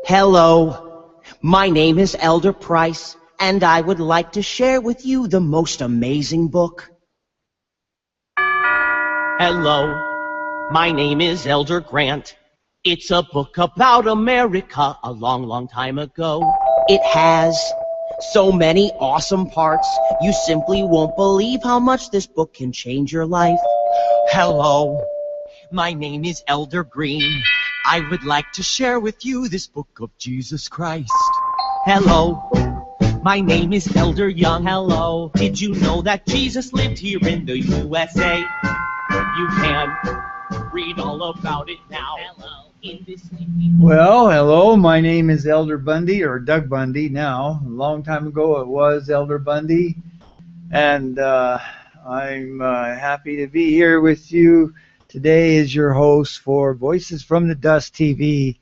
Hello, my name is Elder Price, and I would like to share with you the most amazing book. Hello, my name is Elder Grant. It's a book about America a long, long time ago. It has so many awesome parts, you simply won't believe how much this book can change your life. Hello, my name is Elder Green. I would like to share with you this book of Jesus Christ. Hello, my name is Elder Young. Hello, did you know that Jesus lived here in the USA? You can read all about it now. Hello. Well, hello, my name is Elder Bundy, or Doug Bundy now. A long time ago it was Elder Bundy, and I'm happy to be here with you today as your host for Voices from the Dust TV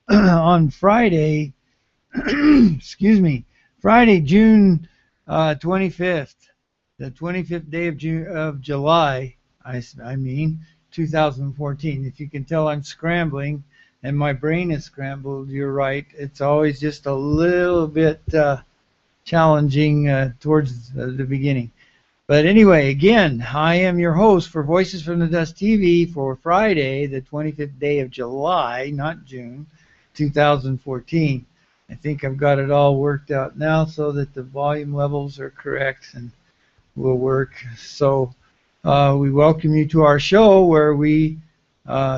on Friday, excuse me, Friday, June 25th, the 25th day of July, I mean, 2014. If you can tell I'm scrambling and my brain is scrambled, you're right. It's always just a little bit challenging towards the beginning. But anyway, again, I am your host for Voices from the Dust TV for Friday, the 25th day of July, not June, 2014. I think I've got it all worked out now so that the volume levels are correct and will work. So we welcome you to our show where we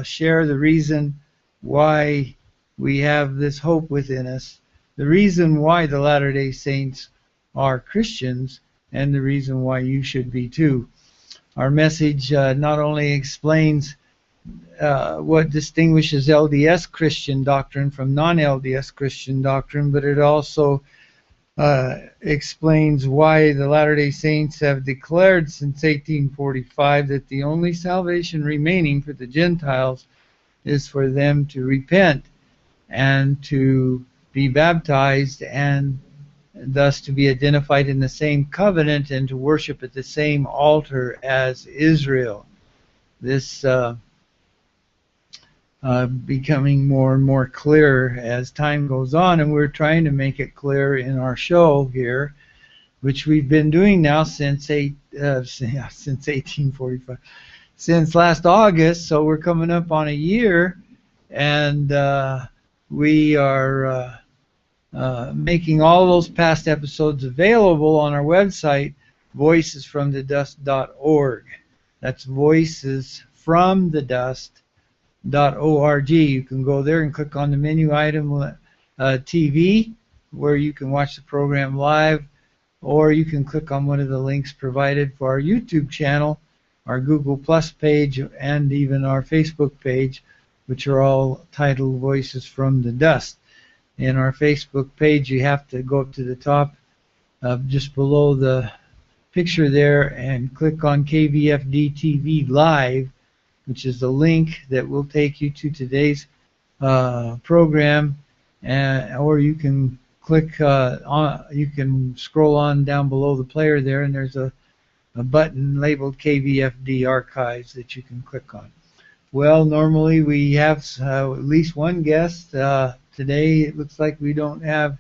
share the reason why we have this hope within us, the reason why the Latter-day Saints are Christians, and the reason why you should be too. Our message not only explains what distinguishes LDS Christian doctrine from non-LDS Christian doctrine, but it also explains why the Latter-day Saints have declared since 1845 that the only salvation remaining for the Gentiles is for them to repent and to be baptized and thus to be identified in the same covenant and to worship at the same altar as Israel. This becoming more and more clear as time goes on, and we're trying to make it clear in our show here, which we've been doing now since 1845, since last August. So we're coming up on a year, and we are making all those past episodes available on our website, voicesfromthedust.org. That's voicesfromthedust.org. You can go there and click on the menu item TV, where you can watch the program live, or you can click on one of the links provided for our YouTube channel, our Google Plus page, and even our Facebook page, which are all titled Voices from the Dust. In our Facebook page, you have to go up to the top, just below the picture there, and click on KVFD TV Live, which is the link that will take you to today's program, or you can click on. You can scroll on down below the player there, and there's a button labeled KVFD Archives that you can click on. Well, normally we have at least one guest. Today it looks like we don't have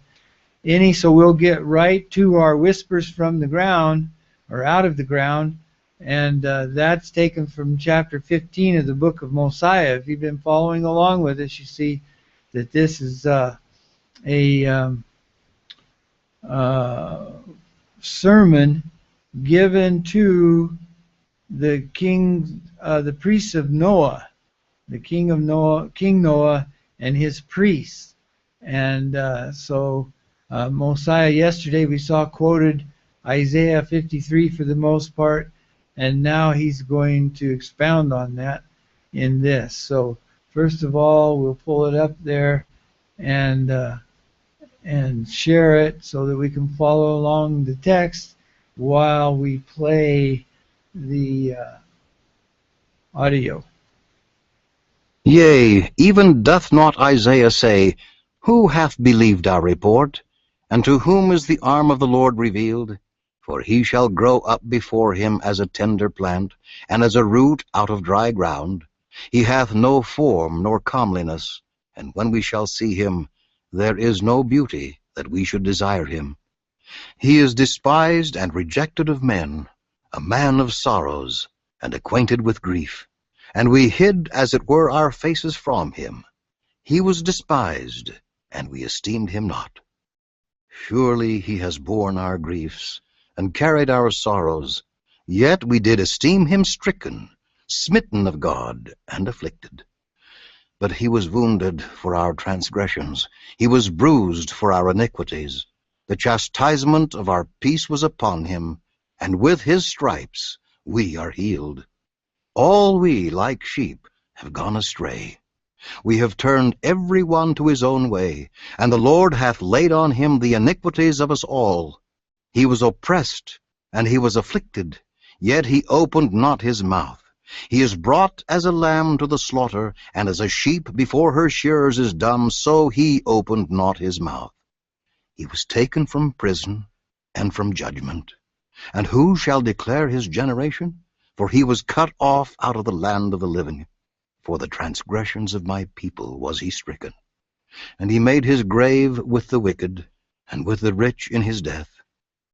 any, so we'll get right to our Whispers from the Ground, or Out of the Ground, and that's taken from chapter 15 of the book of Mosiah. If you've been following along with us, you see that this is a sermon given to the king, the priests of Noah, the king of Noah, King Noah, and his priests. And so Mosiah, yesterday we saw quoted Isaiah 53 for the most part, and now he's going to expound on that in this. So first of all, we'll pull it up there and share it so that we can follow along the text while we play the audio. Yea, even doth not Isaiah say, Who hath believed our report? And to whom is the arm of the Lord revealed? For he shall grow up before him as a tender plant, and as a root out of dry ground. He hath no form nor comeliness, and when we shall see him, There is no beauty that we should desire him. He is despised and rejected of men, a man of sorrows, and acquainted with grief. And we hid, as it were, our faces from him. He was despised, and we esteemed him not. Surely he has borne our griefs, and carried our sorrows. Yet we did esteem him stricken, smitten of God, and afflicted. But he was wounded for our transgressions, he was bruised for our iniquities. The chastisement of our peace was upon him, and with his stripes we are healed. All we, like sheep, have gone astray. We have turned every one to his own way, and the Lord hath laid on him the iniquities of us all. He was oppressed, and he was afflicted, yet he opened not his mouth. He is brought as a lamb to the slaughter, and as a sheep before her shearers is dumb, so he opened not his mouth. He was taken from prison and from judgment. And who shall declare his generation? For he was cut off out of the land of the living. For the transgressions of my people was he stricken. And he made his grave with the wicked, and with the rich in his death,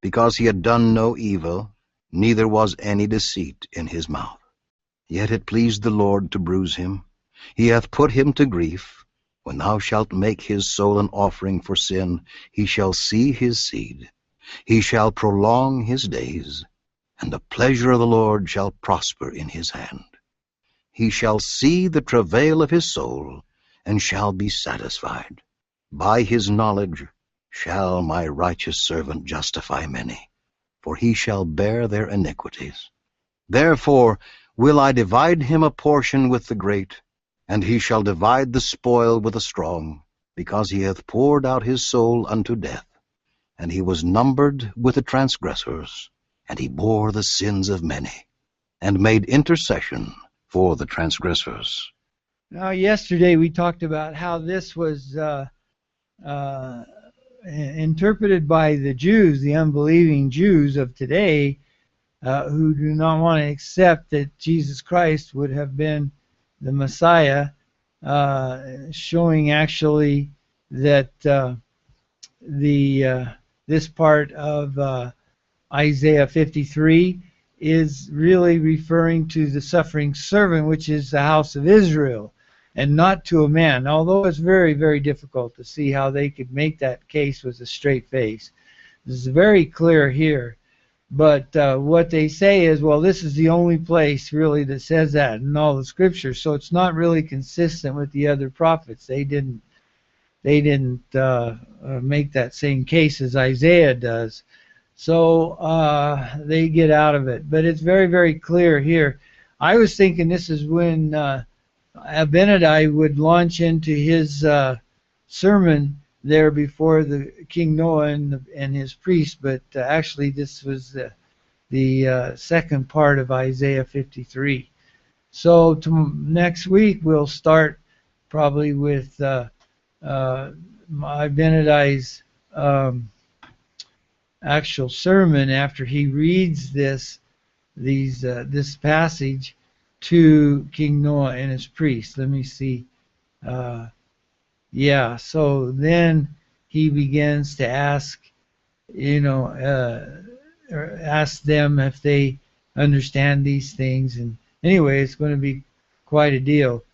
because he had done no evil, neither was any deceit in his mouth. Yet it pleased the Lord to bruise him. He hath put him to grief. When thou shalt make his soul an offering for sin, he shall see his seed. He shall prolong his days, and the pleasure of the Lord shall prosper in his hand. He shall see the travail of his soul, and shall be satisfied. By his knowledge shall my righteous servant justify many, for he shall bear their iniquities. Therefore will I divide him a portion with the great, and he shall divide the spoil with the strong, because he hath poured out his soul unto death. And he was numbered with the transgressors, and he bore the sins of many, and made intercession for the transgressors. Now, yesterday we talked about how this was interpreted by the Jews, the unbelieving Jews of today, who do not want to accept that Jesus Christ would have been the Messiah, showing actually that this part of Isaiah 53 is really referring to the suffering servant, which is the house of Israel, and not to a man, although it's very, very difficult to see how they could make that case with a straight face. This is very clear here. But what they say is, well, this is the only place really that says that in all the scriptures, so it's not really consistent with the other prophets. They didn't make that same case as Isaiah does. So they get out of it. But it's very, very clear here. I was thinking this is when Abinadi would launch into his sermon there before the King Noah and his priest, but actually this was the second part of Isaiah 53. So next week we'll start probably with Abinadi's actual sermon after he reads this passage to King Noah and his priest. Let me see. Yeah, so then he begins to ask, ask them if they understand these things. And anyway, it's going to be quite a deal.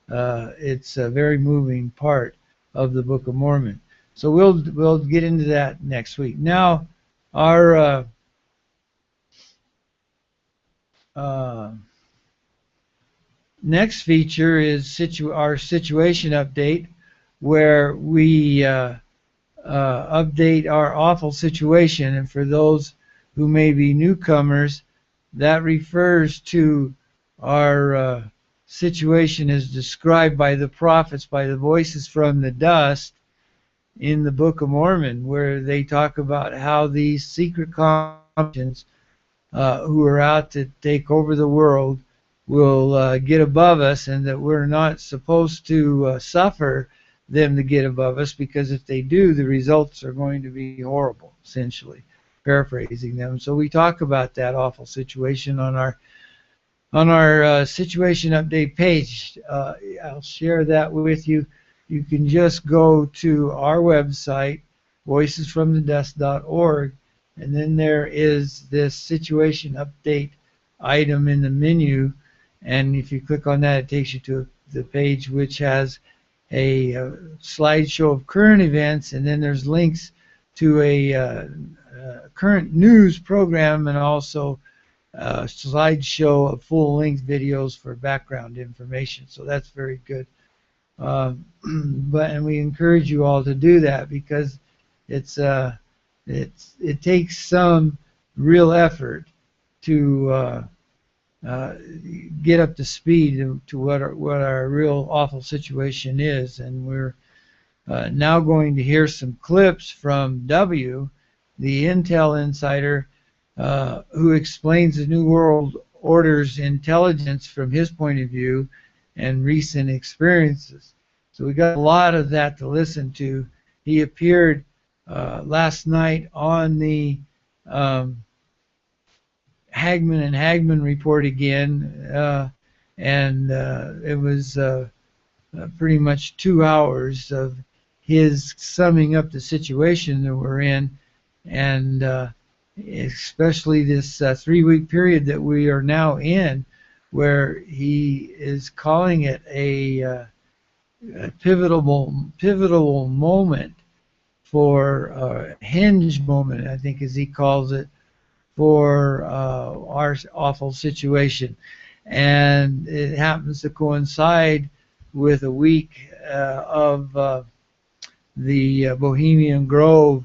It's a very moving part of the Book of Mormon. So we'll get into that next week. Now, our next feature is our situation update, where we update our awful situation. And for those who may be newcomers, that refers to our situation as described by the prophets, by the voices from the dust in the Book of Mormon, where they talk about how these secret combatants who are out to take over the world will get above us, and that we're not supposed to suffer them to get above us, because if they do, the results are going to be horrible, essentially, paraphrasing them. So we talk about that awful situation on our situation update page. I'll share that with you. you can just go to our website, voicesfromthedesk.org, and then there is this situation update item in the menu, and if you click on that, it takes you to the page which has a slideshow of current events, and then there's links to a current news program and also a slideshow of full-length videos for background information. So that's very good. And we encourage you all to do that because it takes some real effort to get up to speed to what our real awful situation is, and we're now going to hear some clips from W, the Intel insider, who explains the New World Order's intelligence from his point of view and recent experiences. So we got a lot of that to listen to. He appeared last night on the Hagmann and Hagmann Report again, and it was pretty much 2 hours of his summing up the situation that we're in, and especially this 3-week period that we are now in, where he is calling it a pivotal moment for hinge moment, I think, as he calls it, for our awful situation. And it happens to coincide with a week of the Bohemian Grove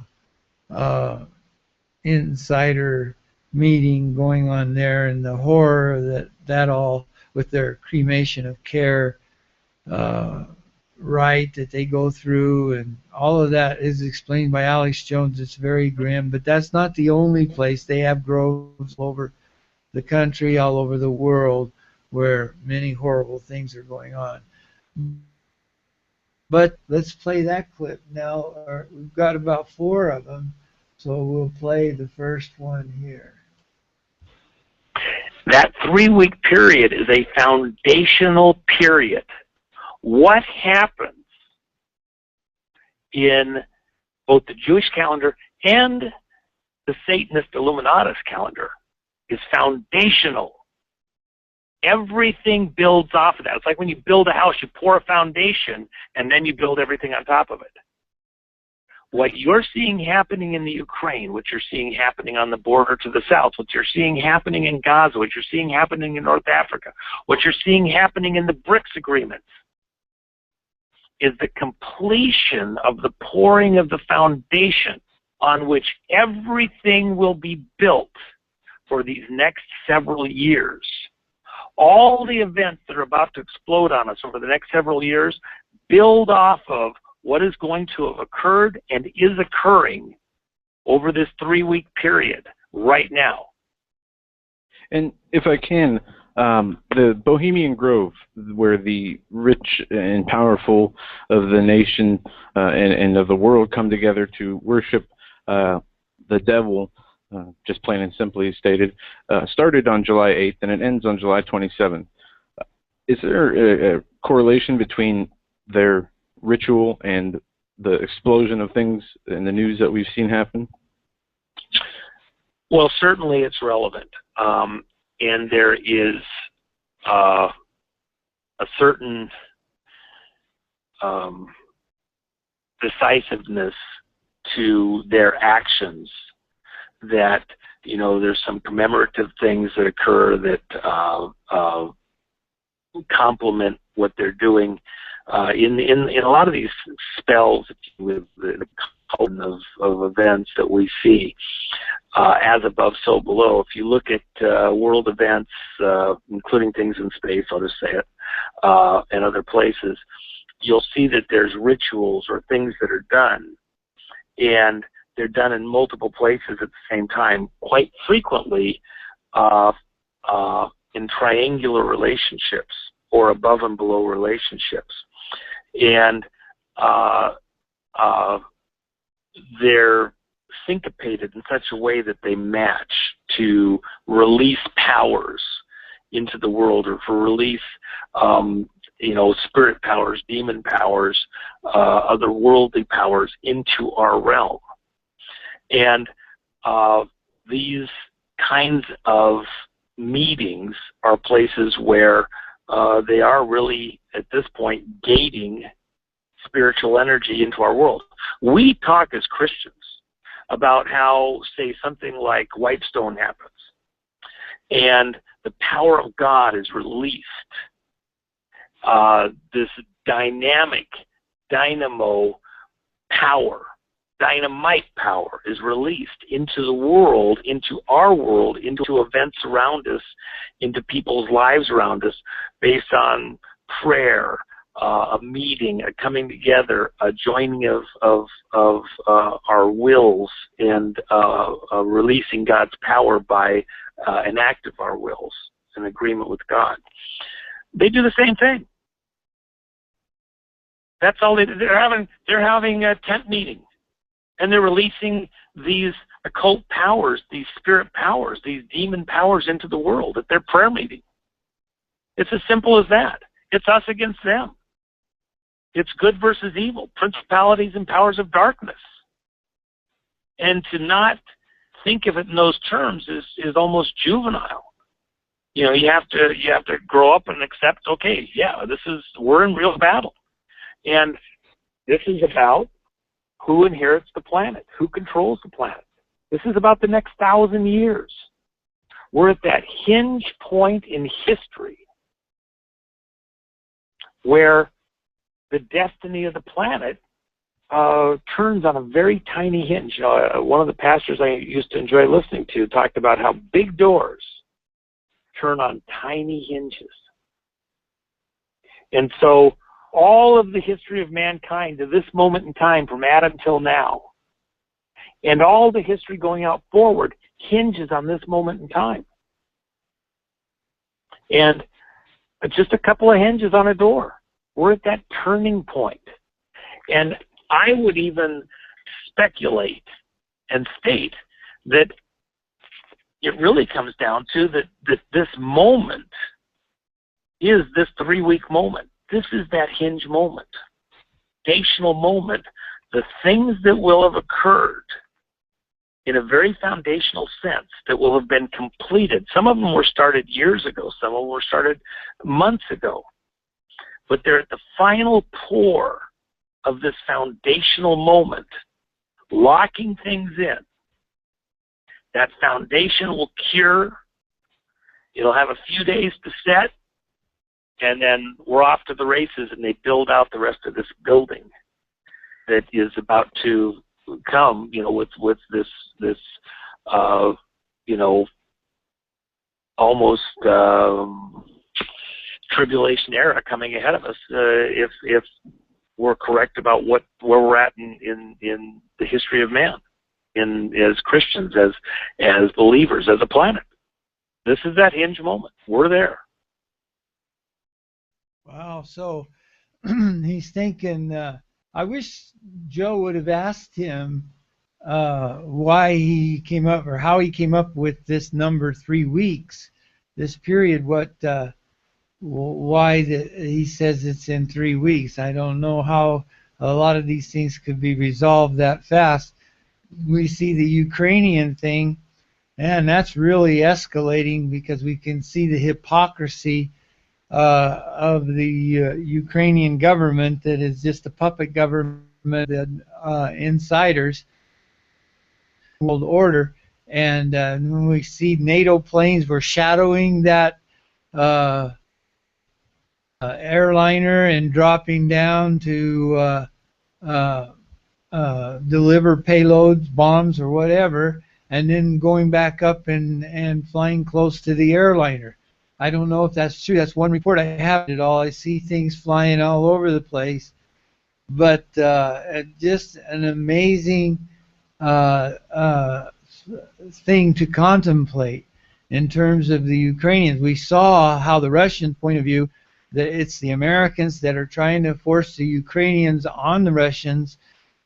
insider meeting going on there, and the horror that all, with their cremation of care rite that they go through, and all of that is explained by Alex Jones. It's very grim, but that's not the only place. They have groves all over the country, all over the world, where many horrible things are going on. But let's play that clip now. We've got about 4 of them, so we'll play the first one here. That 3-week period is a foundational period. What happens in both the Jewish calendar and the Satanist Illuminatus calendar is foundational. Everything builds off of that. It's like when you build a house, you pour a foundation and then you build everything on top of it. What you're seeing happening in the Ukraine, what you're seeing happening on the border to the south, what you're seeing happening in Gaza, what you're seeing happening in North Africa, what you're seeing happening in the BRICS agreements, is the completion of the pouring of the foundation on which everything will be built for these next several years. All the events that are about to explode on us over the next several years build off of what is going to have occurred and is occurring over this 3-week period right now. And if I can, the Bohemian Grove, where the rich and powerful of the nation and of the world come together to worship the devil, just plain and simply stated, started on July 8th and it ends on July 27th. Is there a correlation between their ritual and the explosion of things in the news that we've seen happen? Well, certainly it's relevant. And there is a certain decisiveness to their actions that, you know, there's some commemorative things that occur that complement what they're doing in a lot of these spells with the column of events that we see. As above, so below. If you look at world events, including things in space, I'll just say it, and other places, you'll see that there's rituals or things that are done, and they're done in multiple places at the same time, quite frequently in triangular relationships or above and below relationships. And they're syncopated in such a way that they match to release powers into the world, or for release spirit powers, demon powers, otherworldly powers into our realm. And these kinds of meetings are places where they are really, at this point, gating spiritual energy into our world. We talk as Christians about how, say, something like Whitestone happens, and the power of God is released. This dynamic, dynamo power, dynamite power is released into the world, into our world, into events around us, into people's lives around us, based on prayer, a meeting, a coming together, a joining of our wills, and releasing God's power by an act of our wills, in agreement with God. They do the same thing. That's all they're having a tent meeting, and they're releasing these occult powers, these spirit powers, these demon powers into the world at their prayer meeting. It's as simple as that. It's us against them. It's good versus evil, principalities and powers of darkness. And to not think of it in those terms is almost juvenile. You have to grow up and accept, okay, yeah, we're in real battle. And this is about who inherits the planet, who controls the planet. This is about the next 1,000 years. We're at that hinge point in history where the destiny of the planet turns on a very tiny hinge. One of the pastors I used to enjoy listening to talked about how big doors turn on tiny hinges. And so all of the history of mankind to this moment in time, from Adam till now, and all the history going out forward, hinges on this moment in time. And just a couple of hinges on a door. We're at that turning point. And I would even speculate and state that it really comes down to that this moment is this 3-week moment. This is that hinge moment, foundational moment, the things that will have occurred in a very foundational sense that will have been completed. Some of them were started years ago. Some of them were started months ago. But they're at the final pour of this foundational moment, locking things in. That foundation will cure. It'll have a few days to set, and then we're off to the races, and they build out the rest of this building that is about to come, with this almost tribulation era coming ahead of us, if we're correct about where we're at in the history of man, as Christians, as believers, as a planet. This is that hinge moment. We're there. Wow. So he's thinking, I wish Joe would have asked him why he came up, or how he came up with this number 3 weeks, this period, why he says it's in 3 weeks. I don't know how a lot of these things could be resolved that fast. We see the Ukrainian thing, and that's really escalating, because we can see the hypocrisy of the Ukrainian government, that is just a puppet government, insiders, world order. And when we see NATO planes were shadowing that airliner and dropping down to deliver payloads, bombs, or whatever, and then going back up and flying close to the airliner. I don't know if that's true. That's one report. I have it all. I see things flying all over the place. But just an amazing thing to contemplate in terms of the Ukrainians. We saw how the Russian point of view, that it's the Americans that are trying to force the Ukrainians on the Russians,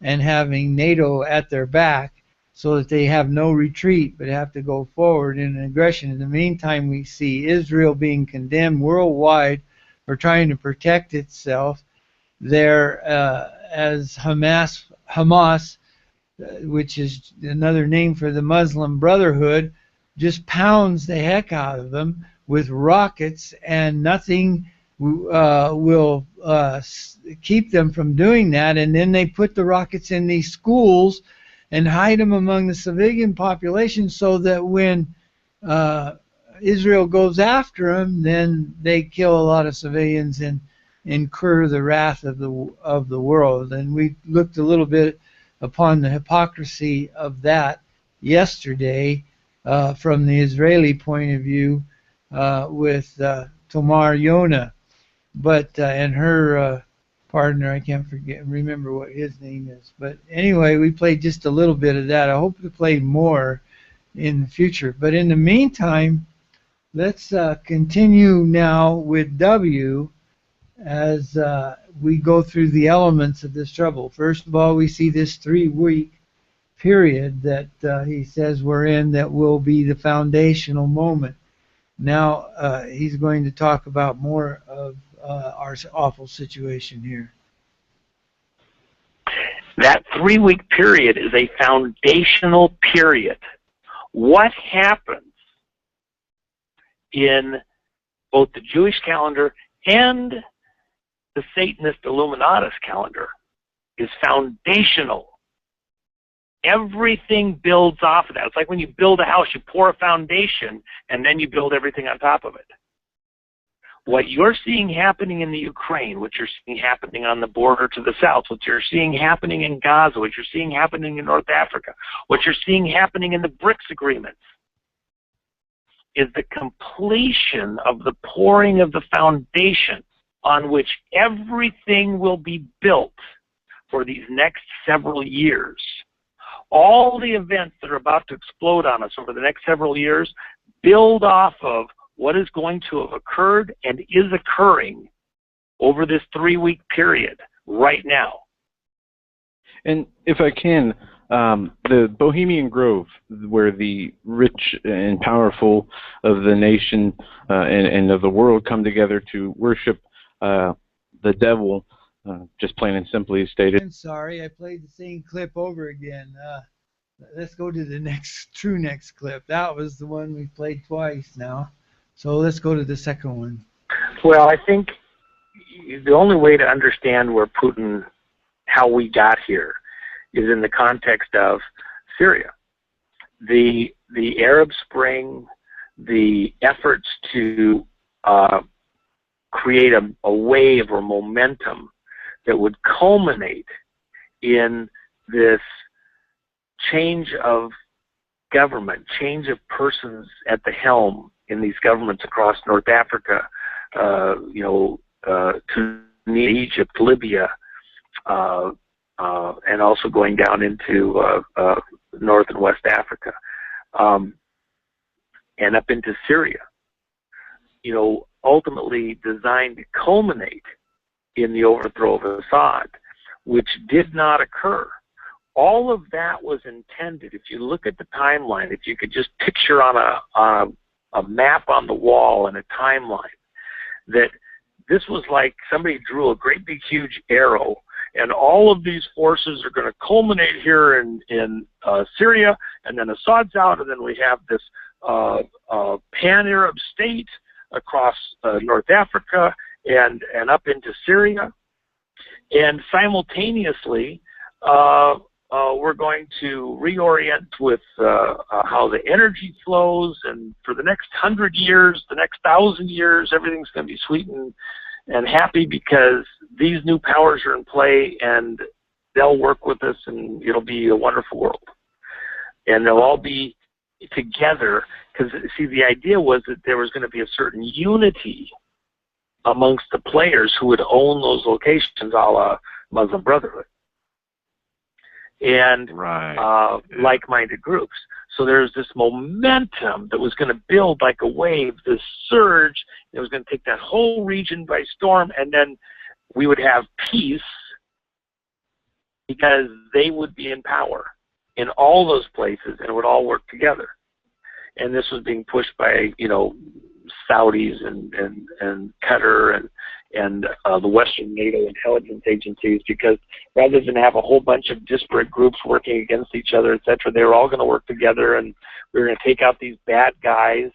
and having NATO at their back, so that they have no retreat but have to go forward in an aggression. In the meantime, we see Israel being condemned worldwide or trying to protect itself there, as Hamas, which is another name for the Muslim Brotherhood, just pounds the heck out of them with rockets, and nothing will keep them from doing that. And then they put the rockets in these schools and hide them among the civilian population, so that when Israel goes after them, then they kill a lot of civilians and incur the wrath of the world. And we looked a little bit upon the hypocrisy of that yesterday from the Israeli point of view with Tamar Yona, but and her partner, I can't remember what his name is. But anyway, we played just a little bit of that. I hope to play more in the future. But in the meantime, let's continue now with W as we go through the elements of this trouble. First of all, we see this 3-week period that he says we're in that will be the foundational moment. Now he's going to talk about more of our awful situation here. That 3-week period is a foundational period. What happens in both the Jewish calendar and the Satanist Illuminatus calendar is foundational. Everything builds off of that. It's like when you build a house, you pour a foundation and then you build everything on top of it. What you're seeing happening in the Ukraine, what you're seeing happening on the border to the south, what you're seeing happening in Gaza, what you're seeing happening in North Africa, what you're seeing happening in the BRICS agreements, is the completion of the pouring of the foundation on which everything will be built for these next several years. All the events that are about to explode on us over the next several years build off of what is going to have occurred and is occurring over this 3-week period right now. And if I can, the Bohemian Grove, where the rich and powerful of the nation and of the world come together to worship the devil, just plain and simply stated. I'm sorry, I played the same clip over again. Let's go to the next clip. That was the one we played twice now. So let's go to the second one. Well, I think the only way to understand where Putin, how we got here, is in the context of Syria. The Arab Spring, the efforts to create a wave or momentum that would culminate in this change of government, change of persons at the helm in these governments across North Africa, Tunisia, Egypt, Libya, and also going down into North and West Africa, and up into Syria, ultimately designed to culminate in the overthrow of Assad, which did not occur. All of that was intended. If you look at the timeline, if you could just picture on a map on the wall and a timeline, that this was like somebody drew a great big huge arrow, and all of these forces are going to culminate here in Syria, and then Assad's out, and then we have this pan-Arab state across North Africa and up into Syria, and simultaneously we're going to reorient with how the energy flows, and for the next 100 years, the next 1,000 years, everything's going to be sweet and happy because these new powers are in play, and they'll work with us, and it'll be a wonderful world. And they'll all be together, because, see, the idea was that there was going to be a certain unity amongst the players who would own those locations, a la Muslim Brotherhood, and like-minded groups. So there's this momentum that was going to build like a wave, this surge. It was going to take that whole region by storm, and then we would have peace because they would be in power in all those places, and it would all work together. And this was being pushed by, Saudis and Qatar and the Western NATO intelligence agencies, because rather than have a whole bunch of disparate groups working against each other, etc., they were all going to work together, and we were going to take out these bad guys,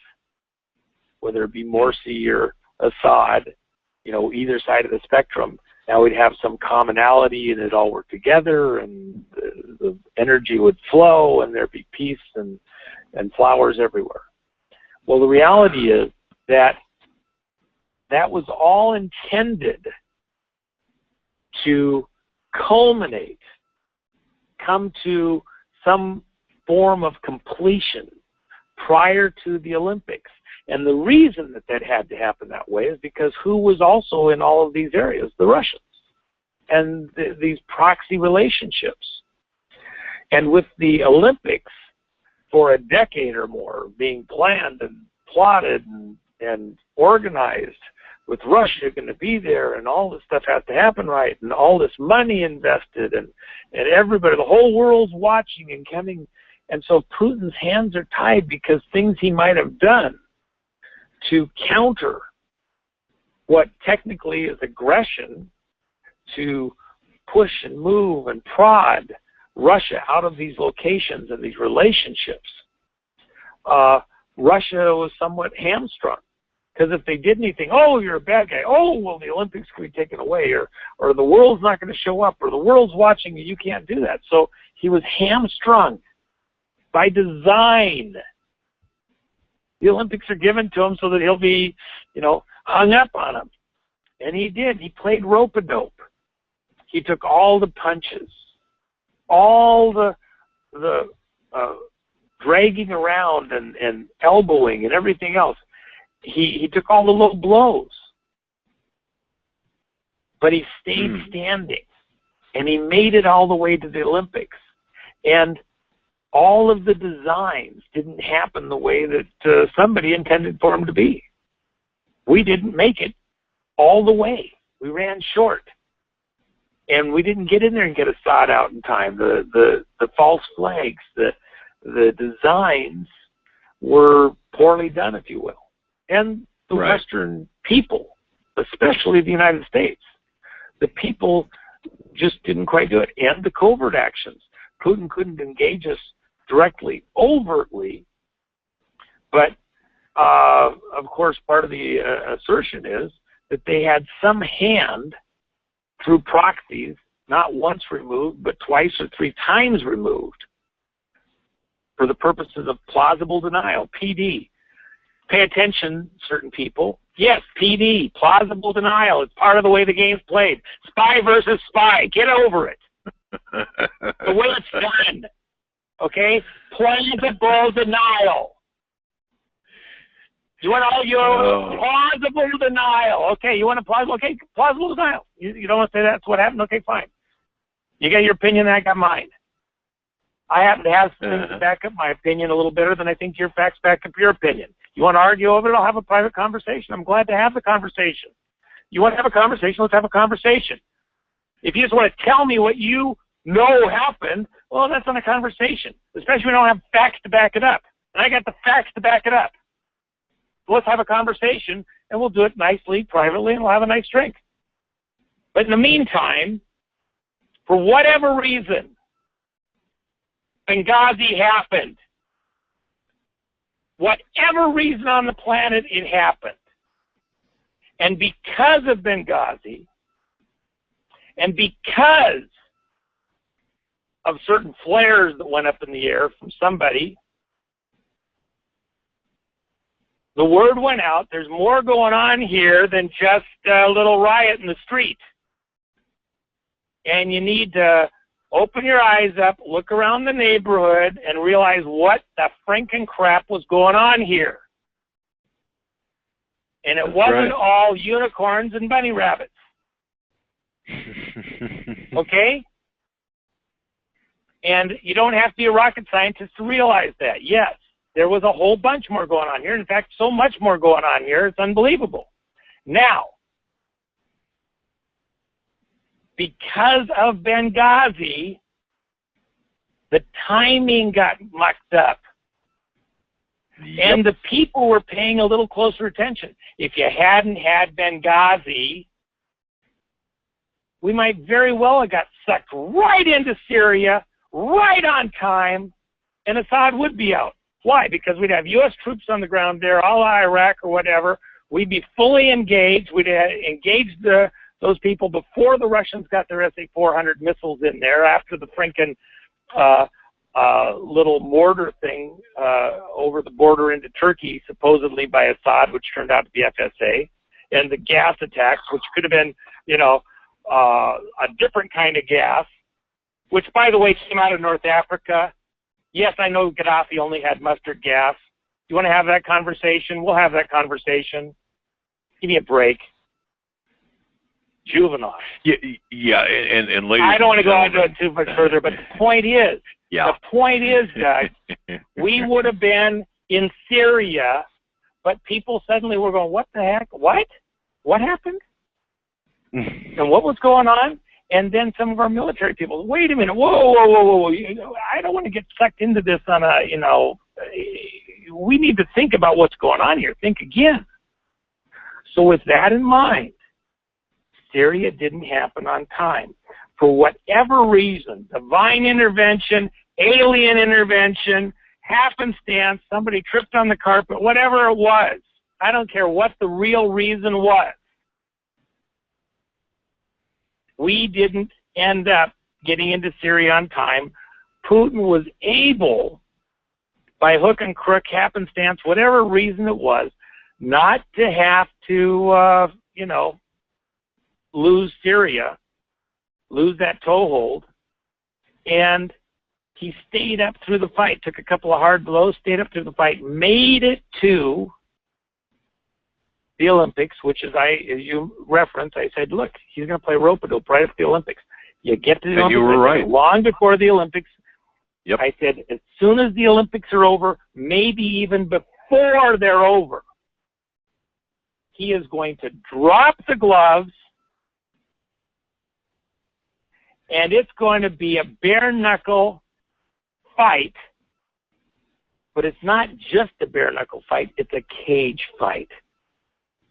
whether it be Morsi or Assad, you know, either side of the spectrum. Now we'd have some commonality, and it'd all work together, and the energy would flow, and there'd be peace and flowers everywhere. Well, the reality is that that was all intended to culminate, come to some form of completion prior to the Olympics. And the reason that that had to happen that way is because who was also in all of these areas? The Russians. And these proxy relationships. And with the Olympics, for a decade or more, being planned and plotted and organized, with Russia going to be there, and all this stuff has to happen right, and all this money invested, and everybody, the whole world's watching and coming. And so Putin's hands are tied, because things he might have done to counter what technically is aggression, to push and move and prod Russia out of these locations and these relationships, Russia was somewhat hamstrung. Because if they did anything, oh, you're a bad guy, oh, well, the Olympics could be taken away, or the world's not going to show up, or the world's watching you, you can't do that. So he was hamstrung by design. The Olympics are given to him so that he'll be, you know, hung up on them. And he did. He played rope-a-dope. He took all the punches, all the dragging around and elbowing and everything else. He took all the low blows, but he stayed standing, and he made it all the way to the Olympics. And all of the designs didn't happen the way that somebody intended for them to be. We didn't make it all the way. We ran short, and we didn't get in there and get Assad out in time. The false flags, the designs were poorly done, if you will. And the Western people, especially the United States, the people just didn't quite do it. And the covert actions. Putin couldn't engage us directly, overtly, but of course part of the assertion is that they had some hand through proxies, not once removed, but twice or three times removed, for the purposes of plausible denial, PD. Pay attention, certain people. Yes, PD, plausible denial. It's part of the way the game's played. Spy versus spy. Get over it. The way it's done. Okay? Plausible denial. You want all your plausible denial. Okay, you want a plausible? Okay, plausible denial. You don't want to say that's what happened? Okay, fine. You got your opinion, I got mine. I happen to have things to back up my opinion a little better than I think your facts back up your opinion. You want to argue over it? I'll have a private conversation. I'm glad to have the conversation. You want to have a conversation? Let's have a conversation. If you just want to tell me what you know happened, well, that's not a conversation, especially when I don't have facts to back it up. And I got the facts to back it up. So let's have a conversation, and we'll do it nicely, privately, and we'll have a nice drink. But in the meantime, for whatever reason, Benghazi happened. Whatever reason on the planet, it happened. And because of Benghazi, and because of certain flares that went up in the air from somebody, the word went out, there's more going on here than just a little riot in the street. And you need to open your eyes up, look around the neighborhood, and realize what the franken crap was going on here. And it wasn't all unicorns and bunny rabbits. Okay? And you don't have to be a rocket scientist to realize that. Yes, there was a whole bunch more going on here. In fact, so much more going on here, it's unbelievable. Now, because of Benghazi, the timing got mucked up. Yep. And the people were paying a little closer attention. If you hadn't had Benghazi, we might very well have got sucked right into Syria, right on time, and Assad would be out. Why? Because we'd have U.S. troops on the ground there, all Iraq or whatever. We'd be fully engaged. We'd have engaged those people before the Russians got their SA-400 missiles in there, after the Franken little mortar thing over the border into Turkey, supposedly by Assad, which turned out to be FSA, and the gas attacks, which could have been, you know, a different kind of gas, which, by the way, came out of North Africa. Yes, I know Gaddafi only had mustard gas. You want to have that conversation? We'll have that conversation. Give me a break. Juvenile. Yeah, and later. I don't want to go into it too much further, but the point is, guys, we would have been in Syria, but people suddenly were going, what the heck? What? What happened? And what was going on? And then some of our military people, wait a minute, whoa. I don't want to get sucked into this on a, you know, we need to think about what's going on here. Think again. So with that in mind, Syria didn't happen on time. For whatever reason, divine intervention, alien intervention, happenstance, somebody tripped on the carpet, whatever it was. I don't care what the real reason was. We didn't end up getting into Syria on time. Putin was able, by hook and crook, happenstance, whatever reason it was, not to have to, you know, lose Syria, lose that toehold, and he stayed up through the fight, took a couple of hard blows, stayed up through the fight, made it to the Olympics, which is, as you referenced, I said, look, he's going to play rope-a-dope right at the Olympics. You get to the Olympics, you were right. Long before the Olympics. Yep. I said, as soon as the Olympics are over, maybe even before they're over, he is going to drop the gloves, and it's going to be a bare-knuckle fight. But it's not just a bare-knuckle fight, it's a cage fight.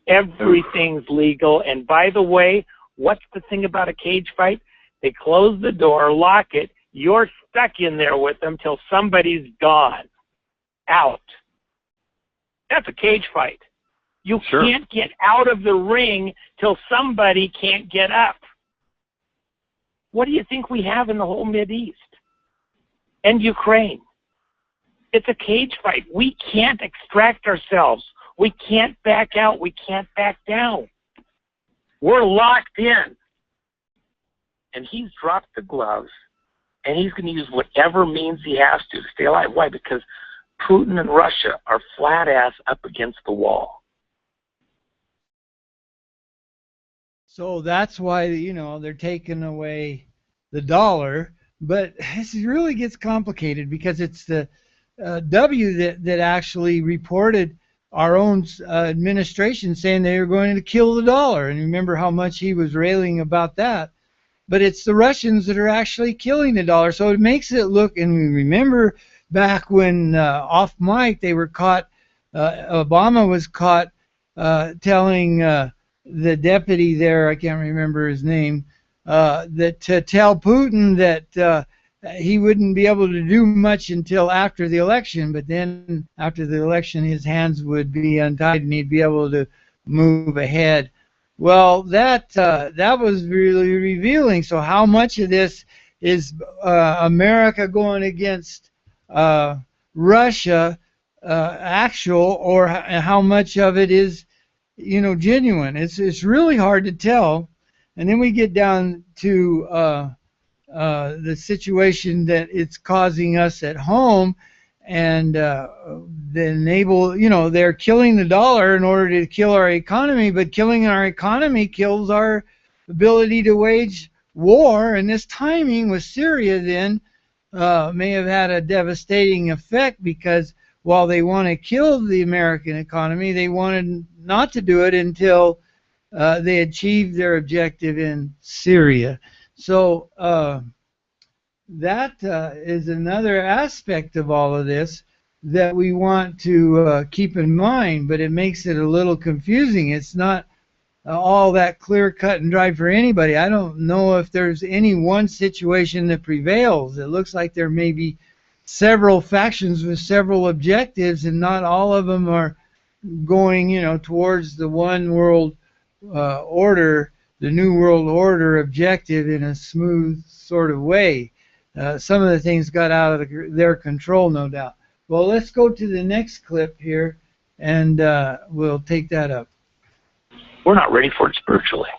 Everything's legal. And by the way, what's the thing about a cage fight? They close the door, lock it, you're stuck in there with them till somebody's gone, out. That's a cage fight. You can't get out of the ring till somebody can't get up. What do you think we have in the whole Mideast and Ukraine? It's a cage fight. We can't extract ourselves. We can't back out. We can't back down. We're locked in. And he's dropped the gloves, and he's going to use whatever means he has to stay alive. Why? Because Putin and Russia are flat ass up against the wall. So that's why, you know, they're taking away the dollar. But this really gets complicated because it's the W that actually reported our own administration saying they were going to kill the dollar. And remember how much he was railing about that. But it's the Russians that are actually killing the dollar. So it makes it look, and we remember back when off mic they were caught, Obama was caught telling the deputy there, I can't remember his name, that to tell Putin that he wouldn't be able to do much until after the election, but then after the election his hands would be untied and he'd be able to move ahead. Well, that was really revealing. So how much of this is America going against Russia actual, or how much of it is, you know, genuine? It's really hard to tell. And then we get down to the situation that it's causing us at home, and they're killing the dollar in order to kill our economy, but killing our economy kills our ability to wage war. And this timing with Syria then may have had a devastating effect, because while they want to kill the American economy, they wanted not to do it until they achieved their objective in Syria. So that is another aspect of all of this that we want to keep in mind, but it makes it a little confusing. It's not all that clear cut and dry for anybody. I don't know if there's any one situation that prevails. It looks like there may be several factions with several objectives, and not all of them are going, towards the one world order, the new world order objective in a smooth sort of way. Some of the things got out of their control, no doubt. Well, let's go to the next clip here, and we'll take that up. We're not ready for it spiritually.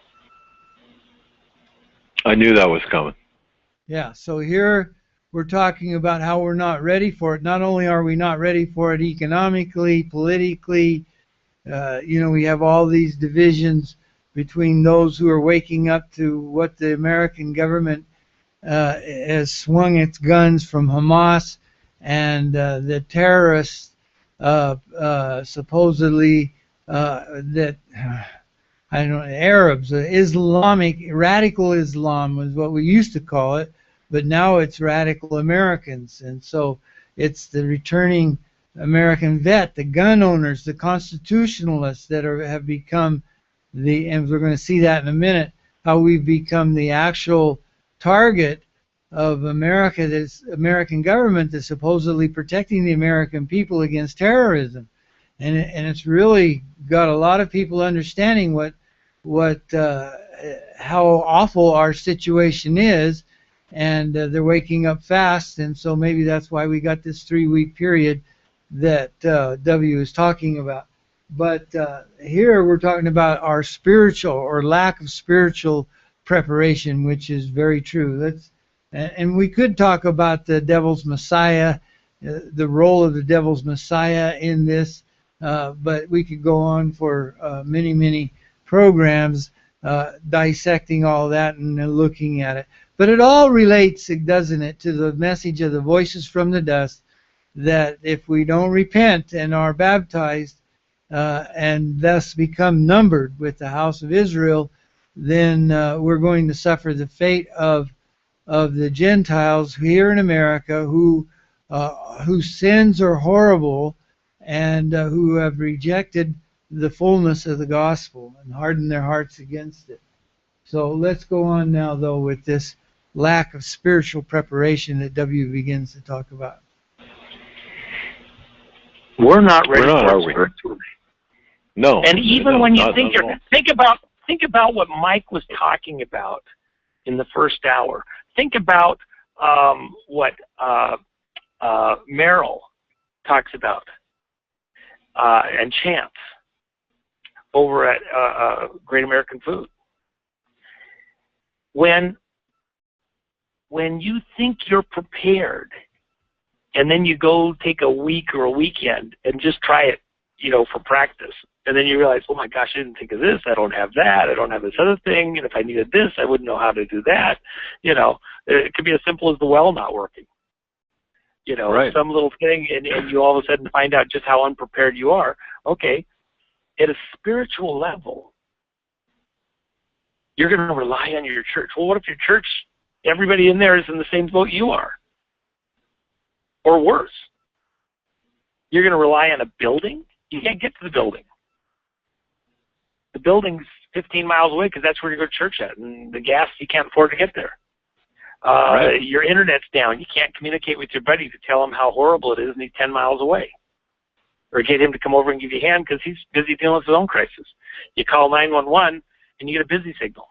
I knew that was coming. Yeah, so here we're talking about how we're not ready for it. Not only are we not ready for it economically, politically, we have all these divisions between those who are waking up to what the American government has swung its guns from Hamas, and the terrorists supposedly that Arabs, Islamic, radical Islam was what we used to call it, but now it's radical Americans. And so it's the returning American vet, the gun owners, the constitutionalists that have become and we're going to see that in a minute, how we've become the actual target of America, this American government that's supposedly protecting the American people against terrorism. And it's really got a lot of people understanding how awful our situation is, and they're waking up fast. And so maybe that's why we got this 3-week period that W is talking about. But here we're talking about our spiritual or lack of spiritual preparation, which is very true. And we could talk about the devil's Messiah, the role of the devil's Messiah in this, but we could go on for many, many programs dissecting all that and looking at it. But it all relates, doesn't it, to the message of the voices from the dust, that if we don't repent and are baptized and thus become numbered with the house of Israel, then we're going to suffer the fate of the Gentiles here in America whose sins are horrible, and who have rejected the fullness of the gospel and hardened their hearts against it. So let's go on now, though, with this lack of spiritual preparation that W begins to talk about. We're not ready for are it we? spiritually. No. And even no, when you not think at all. think about what Mike was talking about in the first hour. Think about what Merrill talks about and Chance over at Great American Food. When you think you're prepared, and then you go take a week or a weekend and just try it, for practice, and then you realize, oh my gosh, I didn't think of this. I don't have that. I don't have this other thing. And if I needed this, I wouldn't know how to do that. It could be as simple as the well not working. Right. Some little thing, and you all of a sudden find out just how unprepared you are. Okay, at a spiritual level, you're going to rely on your church. Well, what if your church, everybody in there is in the same boat you are? Or worse, you're going to rely on a building? You can't get to the building. The building's 15 miles away because that's where you go to church at, and the gas, you can't afford to get there. Right. Your internet's down. You can't communicate with your buddy to tell him how horrible it is, and he's 10 miles away. Or get him to come over and give you a hand because he's busy dealing with his own crisis. You call 911, and you get a busy signal.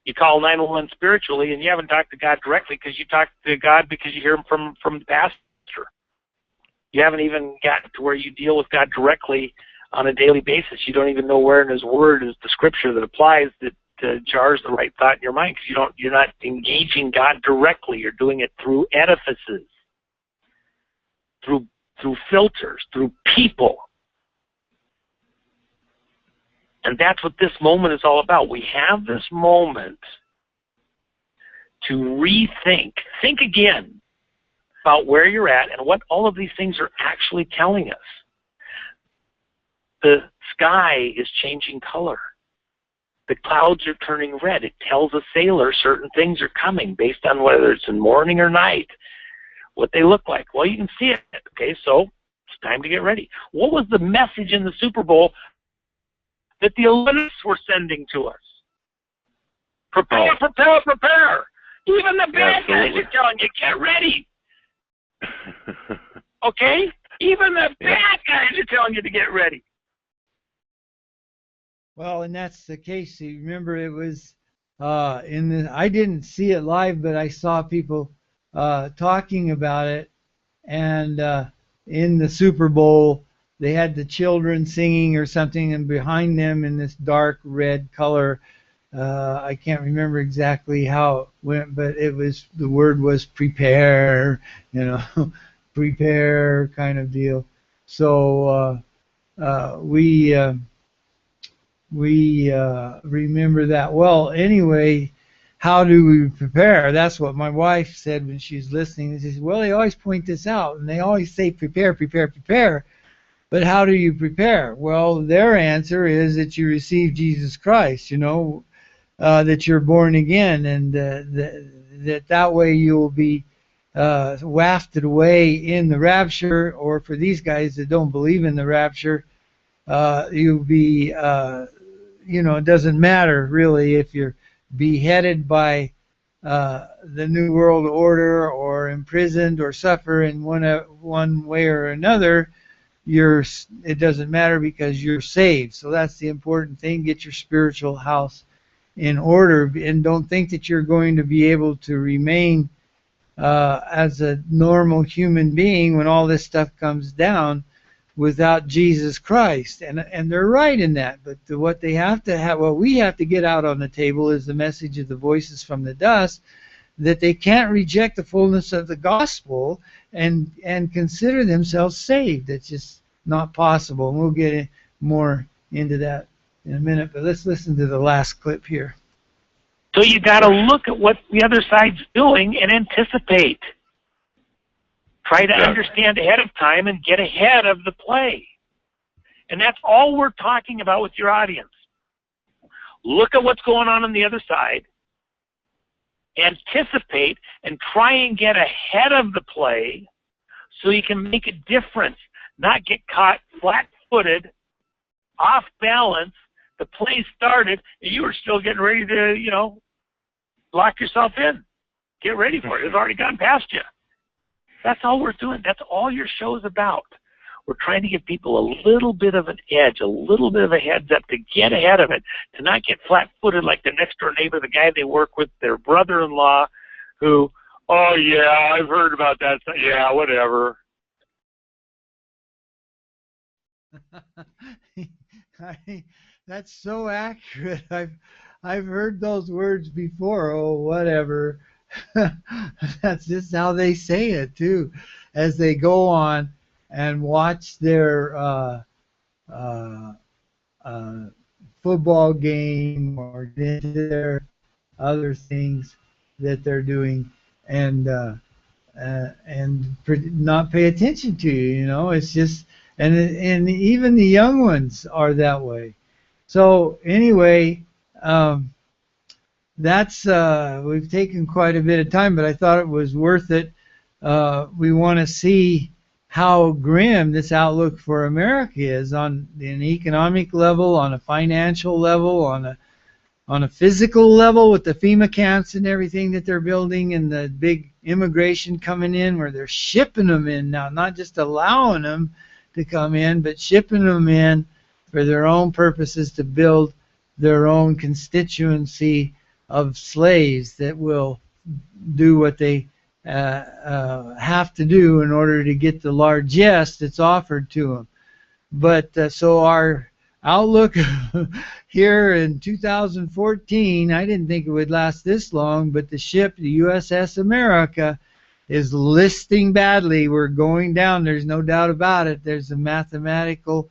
You call 911 spiritually, and you haven't talked to God directly because you talk to God because you hear him from the pastor. You haven't even gotten to where you deal with God directly on a daily basis. You don't even know where in his word is the scripture that applies that jars the right thought in your mind, because you're not engaging God directly. You're doing it through edifices, through filters, through people. And that's what this moment is all about. We have this moment to rethink, think again about where you're at and what all of these things are actually telling us. The sky is changing color. The clouds are turning red. It tells a sailor certain things are coming based on whether it's in morning or night, what they look like. Well, you can see it. Okay, so it's time to get ready. What was the message in the Super Bowl that the elitists were sending to us. Prepare, prepare, prepare. Even the bad guys are telling you, get ready. Okay? Even the bad guys are telling you to get ready. Well, and that's the case. You remember it was I didn't see it live, but I saw people talking about it, and in the Super Bowl they had the children singing or something, and behind them in this dark red color, I can't remember exactly how it went, but the word was prepare, prepare kind of deal. So we remember that. Well, anyway, how do we prepare? That's what my wife said when she's listening. She says, well, they always point this out, and they always say prepare, prepare, prepare. But how do you prepare? Well, their answer is that you receive Jesus Christ, that you're born again, and that way you will be wafted away in the rapture, or for these guys that don't believe in the rapture, you'll be, it doesn't matter really if you're beheaded by the New World Order or imprisoned or suffer in one way or another. It doesn't matter because you're saved. So that's the important thing. Get your spiritual house in order, and don't think that you're going to be able to remain as a normal human being when all this stuff comes down without Jesus Christ. And they're right in that. But what we have to get out on the table is the message of the voices from the dust, that they can't reject the fullness of the gospel and consider themselves saved. It's just not possible. And we'll get more into that in a minute, but let's listen to the last clip here. So you got to look at what the other side's doing and anticipate. Try to understand ahead of time and get ahead of the play. And that's all we're talking about with your audience. Look at what's going on the other side, anticipate, and try and get ahead of the play so you can make a difference, not get caught flat-footed, off balance. The play started, and you were still getting ready to, lock yourself in. Get ready for it. It's already gone past you. That's all we're doing. That's all your show's about. We're trying to give people a little bit of an edge, a little bit of a heads up to get ahead of it, to not get flat-footed like the next-door neighbor, the guy they work with, their brother-in-law, who, oh, yeah, I've heard about that. Yeah, whatever. That's so accurate. I've heard those words before. Oh, whatever. That's just how they say it too, as they go on and watch their football game or get into their other things that they're doing, and not pay attention to you. It's just, and even the young ones are that way. So anyway, that's we've taken quite a bit of time, but I thought it was worth it. We want to see how grim this outlook for America is on an economic level, on a financial level, on a physical level with the FEMA camps and everything that they're building, and the big immigration coming in where they're shipping them in now, not just allowing them to come in, but shipping them in for their own purposes to build their own constituency of slaves that will do what they have to do in order to get the largesse that's offered to them. But so our outlook here in 2014, I didn't think it would last this long, but the ship, the USS America, is listing badly. We're going down. There's no doubt about it. There's a mathematical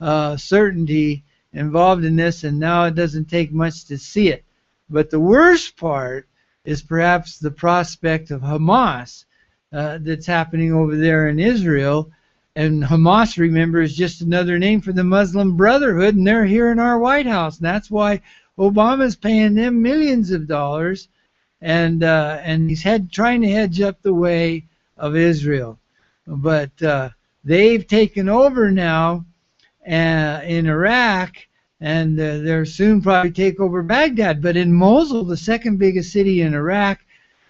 certainty involved in this, and now it doesn't take much to see it. But the worst part is perhaps the prospect of Hamas that's happening over there in Israel. And Hamas, remember, is just another name for the Muslim Brotherhood, and they're here in our White House. And that's why Obama's paying them millions of dollars, and he's trying to hedge up the way of Israel. But they've taken over now in Iraq, and they'll soon probably take over Baghdad. But in Mosul, the second biggest city in Iraq,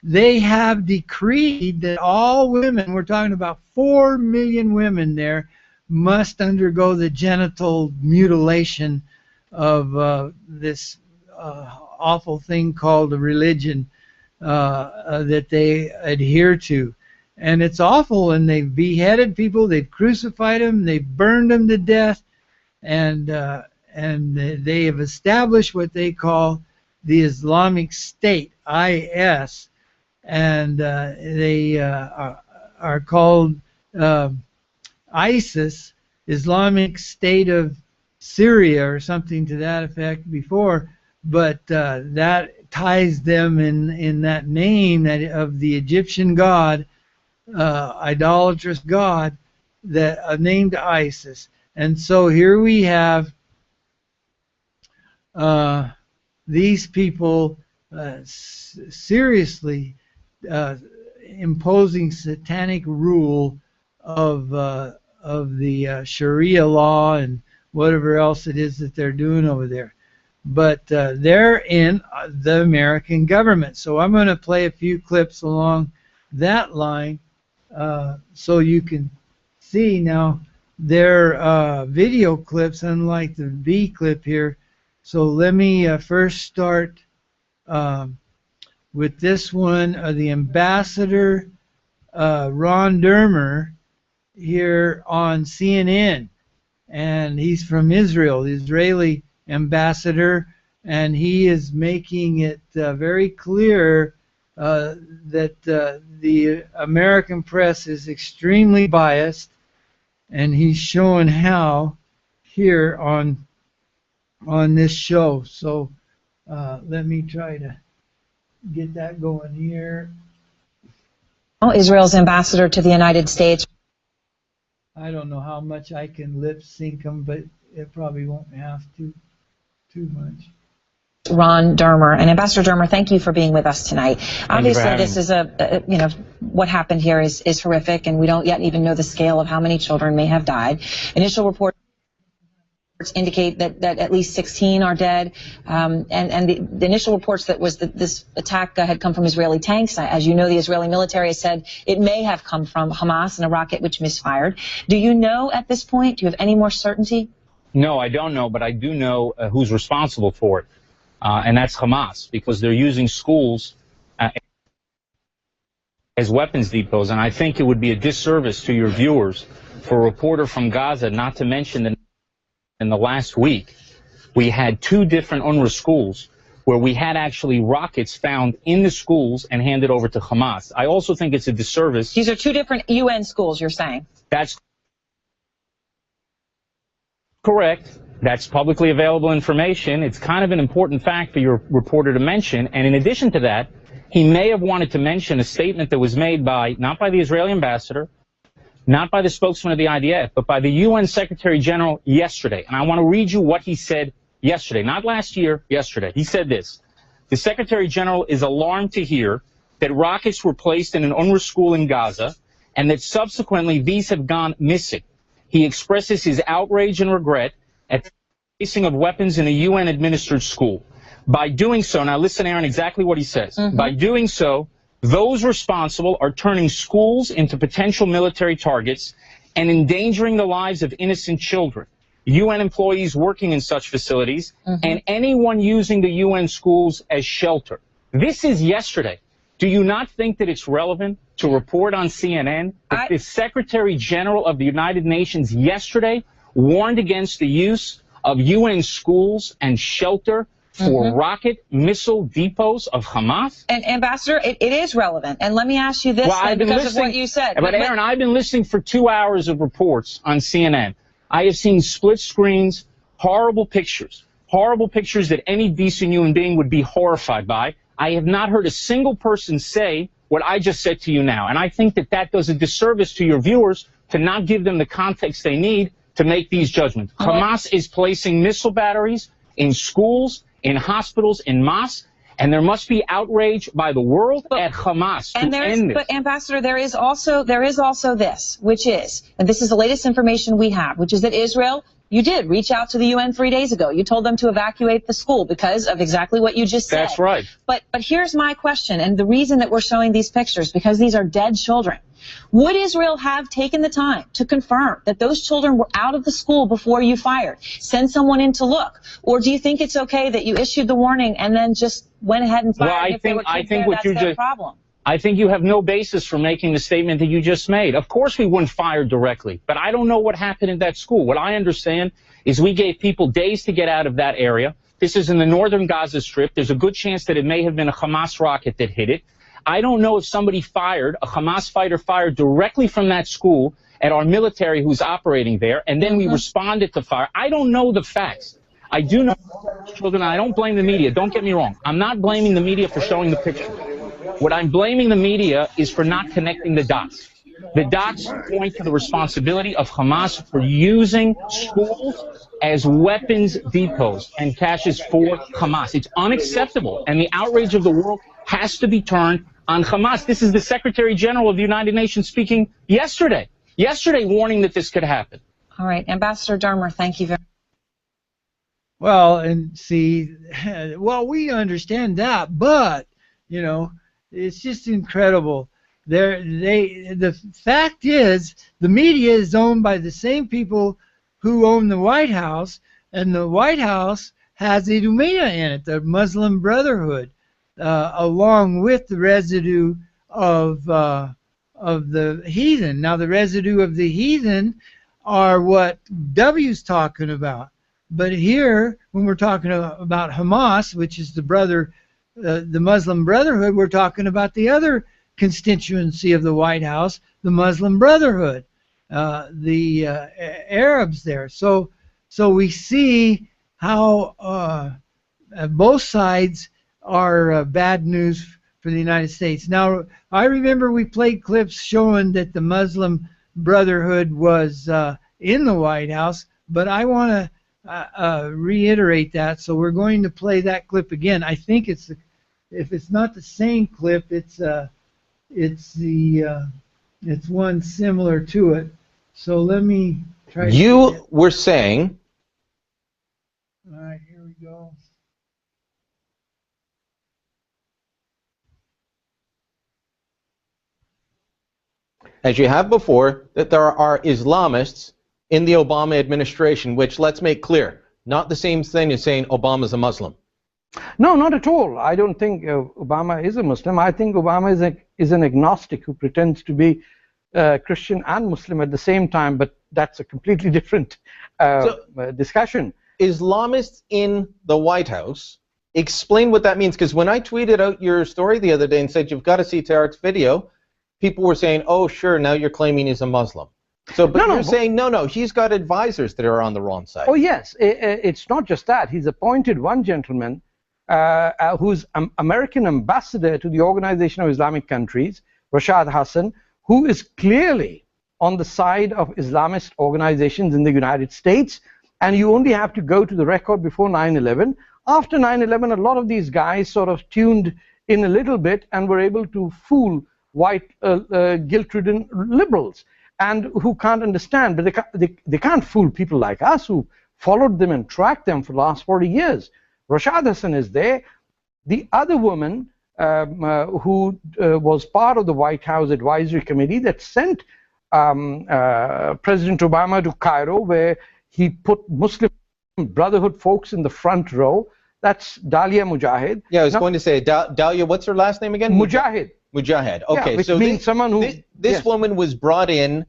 they have decreed that all women, we're talking about 4 million women there, must undergo the genital mutilation of this awful thing called a religion that they adhere to. And it's awful, and they've beheaded people, they've crucified them, they've burned them to death, and they have established what they call the Islamic State, IS, and they are called ISIS, Islamic State of Syria, or something to that effect before, but that ties them in that name of the Egyptian god, idolatrous god, that named ISIS. And so here we have these people seriously imposing satanic rule of the Sharia law and whatever else it is that they're doing over there. But they're in the American government. So I'm going to play a few clips along that line so you can see. Now, they're video clips, unlike the V clip here. So let me first start with this one, the Ambassador Ron Dermer here on CNN. And he's from Israel, the Israeli ambassador, and he is making it very clear that the American press is extremely biased, and he's showing how here on this show. So let me try to get that going here. Israel's ambassador to the United States. I don't know how much I can lip sync them, but it probably won't have to too much. Ron Dermer. And Ambassador Dermer, thank you for being with us tonight. Obviously, this is what happened here is horrific, and we don't yet even know the scale of how many children may have died. Initial reports indicate that at least 16 are dead, and the initial reports that was that this attack had come from Israeli tanks. As you know, the Israeli military has said it may have come from Hamas and a rocket which misfired. Do you know at this point? Do you have any more certainty? No, I don't know, but I do know who's responsible for it, and that's Hamas, because they're using schools as weapons depots, and I think it would be a disservice to your viewers for a reporter from Gaza not to mention that in the last week we had 2 different UNRWA schools where we had actually rockets found in the schools and handed over to Hamas. I also think it's a disservice. These are 2 different UN schools, you're saying? That's correct. That's publicly available information. It's kind of an important fact for your reporter to mention. And in addition to that, he may have wanted to mention a statement that was made not by the Israeli ambassador, not by the spokesman of the IDF, but by the UN Secretary General yesterday. And I want to read you what he said yesterday, not last year, yesterday. He said this: the Secretary General is alarmed to hear that rockets were placed in an UNRWA school in Gaza and that subsequently these have gone missing. He expresses his outrage and regret at the placing of weapons in a UN-administered school. By doing so, now listen, Aaron, exactly what he says. By doing so, those responsible are turning schools into potential military targets and endangering the lives of innocent children, UN employees working in such facilities, and anyone using the UN schools as shelter. This is yesterday. Do you not think that it's relevant to report on CNN that the Secretary General of the United Nations yesterday warned against the use of UN schools and shelter for rocket missile depots of Hamas? And Ambassador, it is relevant. And let me ask you this, because of what you said. But Aaron, I've been listening for 2 hours of reports on CNN. I have seen split screens, horrible pictures that any decent human being would be horrified by. I have not heard a single person say what I just said to you now. And I think that that does a disservice to your viewers to not give them the context they need to make these judgments. Hamas is placing missile batteries in schools, in hospitals, in mosques, and there must be outrage by the world at Hamas to end this. But Ambassador, there is also this, which is, and this is the latest information we have, which is that Israel You did reach out to the UN 3 days ago. You told them to evacuate the school because of exactly what you just said. That's right. But here's my question, and the reason that we're showing these pictures, because these are dead children. Would Israel have taken the time to confirm that those children were out of the school before you fired? Send someone in to look? Or do you think it's okay that you issued the warning and then just went ahead and fired? Well, I think what you just problem. I think you have no basis for making the statement that you just made. Of course we wouldn't fire directly, but I don't know what happened in that school. What I understand is we gave people days to get out of that area. This is in the northern Gaza Strip. There's a good chance that it may have been a Hamas rocket that hit it. I don't know if somebody fired, a Hamas fighter fired directly from that school at our military who's operating there, and then we responded to fire. I don't know the facts. I do know children. I don't blame the media. Don't get me wrong. I'm not blaming the media for showing the picture. What I'm blaming the media is for not connecting the dots. The dots point to the responsibility of Hamas for using schools as weapons depots and caches for Hamas. It's unacceptable, and the outrage of the world has to be turned on Hamas. This is the Secretary General of the United Nations speaking yesterday, warning that this could happen. All right, Ambassador Dermer, thank you very much. Well, and see, well, we understand that, but, you know, it's just incredible. The fact is, the media is owned by the same people who own the White House, and the White House has Idumea in it, the Muslim Brotherhood, along with the residue of the heathen. Now, the residue of the heathen are what W's talking about. But here, when we're talking about Hamas, which is the Muslim Brotherhood, we're talking about the other constituency of the White House, the Muslim Brotherhood, the Arabs there. So we see how both sides are bad news for the United States. Now, I remember we played clips showing that the Muslim Brotherhood was in the White House, but I want to reiterate that, so we're going to play that clip again. I think if it's not the same clip, it's one similar to it. So let me try. You were saying. All right, here we go. As you have before, that there are Islamists in the Obama administration, which, let's make clear, not the same thing as saying Obama's a Muslim. No, not at all. I don't think Obama is a Muslim. I think Obama is an agnostic who pretends to be Christian and Muslim at the same time, but that's a completely different discussion. Islamists in the White House, explain what that means, because when I tweeted out your story the other day and said you've got to see Tarek's video, people were saying, oh sure, now you're claiming he's a Muslim. So, but you're saying, no, he's got advisors that are on the wrong side. Oh, yes. It's not just that. He's appointed one gentleman who's American ambassador to the Organization of Islamic Countries, Rashad Hassan, who is clearly on the side of Islamist organizations in the United States. And you only have to go to the record before 9/11. After 9/11, a lot of these guys sort of tuned in a little bit and were able to fool white, guilt-ridden liberals, and who can't understand, but they can't fool people like us who followed them and tracked them for the last 40 years. Rashad Hassan is there. The other woman who was part of the White House Advisory Committee that sent President Obama to Cairo, where he put Muslim Brotherhood folks in the front row, that's Dalia Mujahid. Yeah, I was going to say, Dalia, what's her last name again? Mujahid. Mujahid. Okay, yeah, which so means someone who this woman was brought in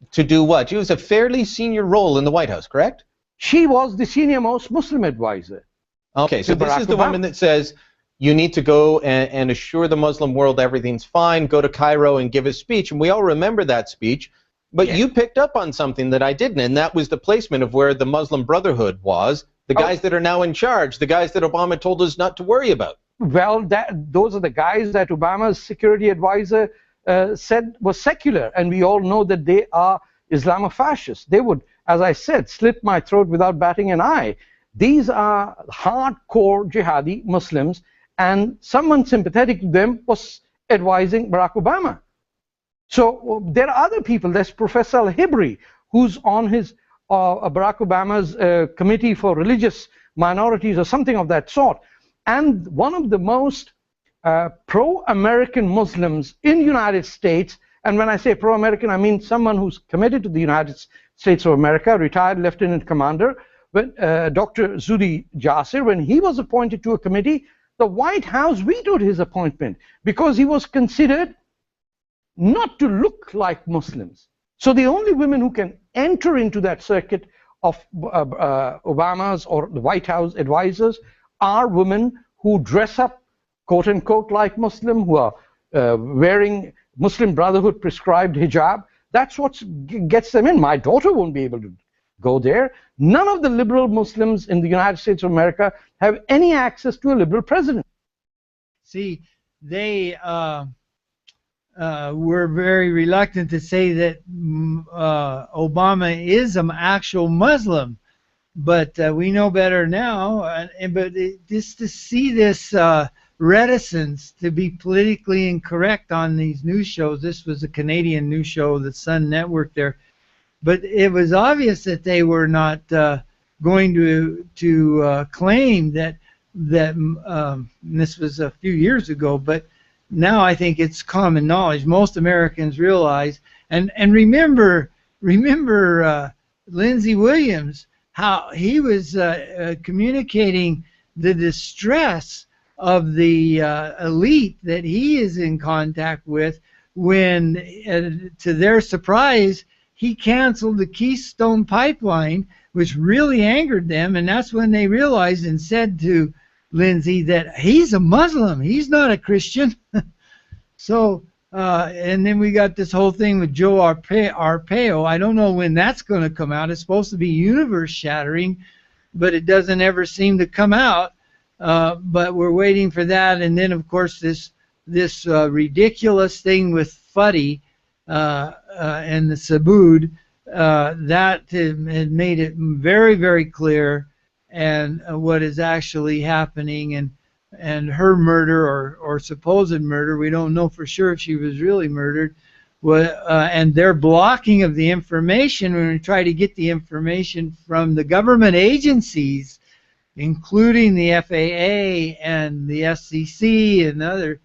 to do what? She was a fairly senior role in the White House, correct? She was the senior most Muslim advisor. Okay, so this is the woman that says you need to go and assure the Muslim world everything's fine, go to Cairo and give a speech, and we all remember that speech, but you picked up on something that I didn't, and that was the placement of where the Muslim Brotherhood was, the guys that are now in charge, the guys that Obama told us not to worry about. Well, those are the guys that Obama's security advisor said was secular, and we all know that they are Islamofascists. They would, as I said, slit my throat without batting an eye. These are hardcore jihadi Muslims, and someone sympathetic to them was advising Barack Obama. So there are other people. There's Professor Al-Hibri, who's on or Barack Obama's Committee for Religious Minorities or something of that sort. And one of the most pro-American Muslims in the United States, and when I say pro-American, I mean someone who's committed to the United States of America, retired lieutenant commander, when, Dr. Zuhdi Jasser, when he was appointed to a committee, the White House vetoed his appointment because he was considered not to look like Muslims. So the only women who can enter into that circuit of Obama's or the White House advisors are women who dress up, quote unquote, like Muslim, who are wearing Muslim Brotherhood prescribed hijab. That's what gets them in. My daughter won't be able to go there. None of the liberal Muslims in the United States of America have any access to a liberal president. See, they were very reluctant to say that Obama is an actual Muslim, but we know better now. But just to see this reticence to be politically incorrect on these news shows. This was a Canadian news show, the Sun Network there. But it was obvious that they were not going to claim that this was a few years ago, but now I think it's common knowledge. Most Americans realize, and remember Lindsey Williams, how he was communicating the distress of the elite that he is in contact with when, to their surprise, he canceled the Keystone Pipeline, which really angered them, and that's when they realized and said to Lindsey that he's a Muslim, he's not a Christian. So, and then we got this whole thing with Joe Arpaio. I don't know when that's going to come out. It's supposed to be universe-shattering, but it doesn't ever seem to come out. But we're waiting for that. And then, of course, this ridiculous thing with Fuddy and the Sabood, that had made it very, very clear and what is actually happening, and her murder or supposed murder, we don't know for sure if she was really murdered, and their blocking of the information when we try to get the information from the government agencies, including the FAA and the FCC and other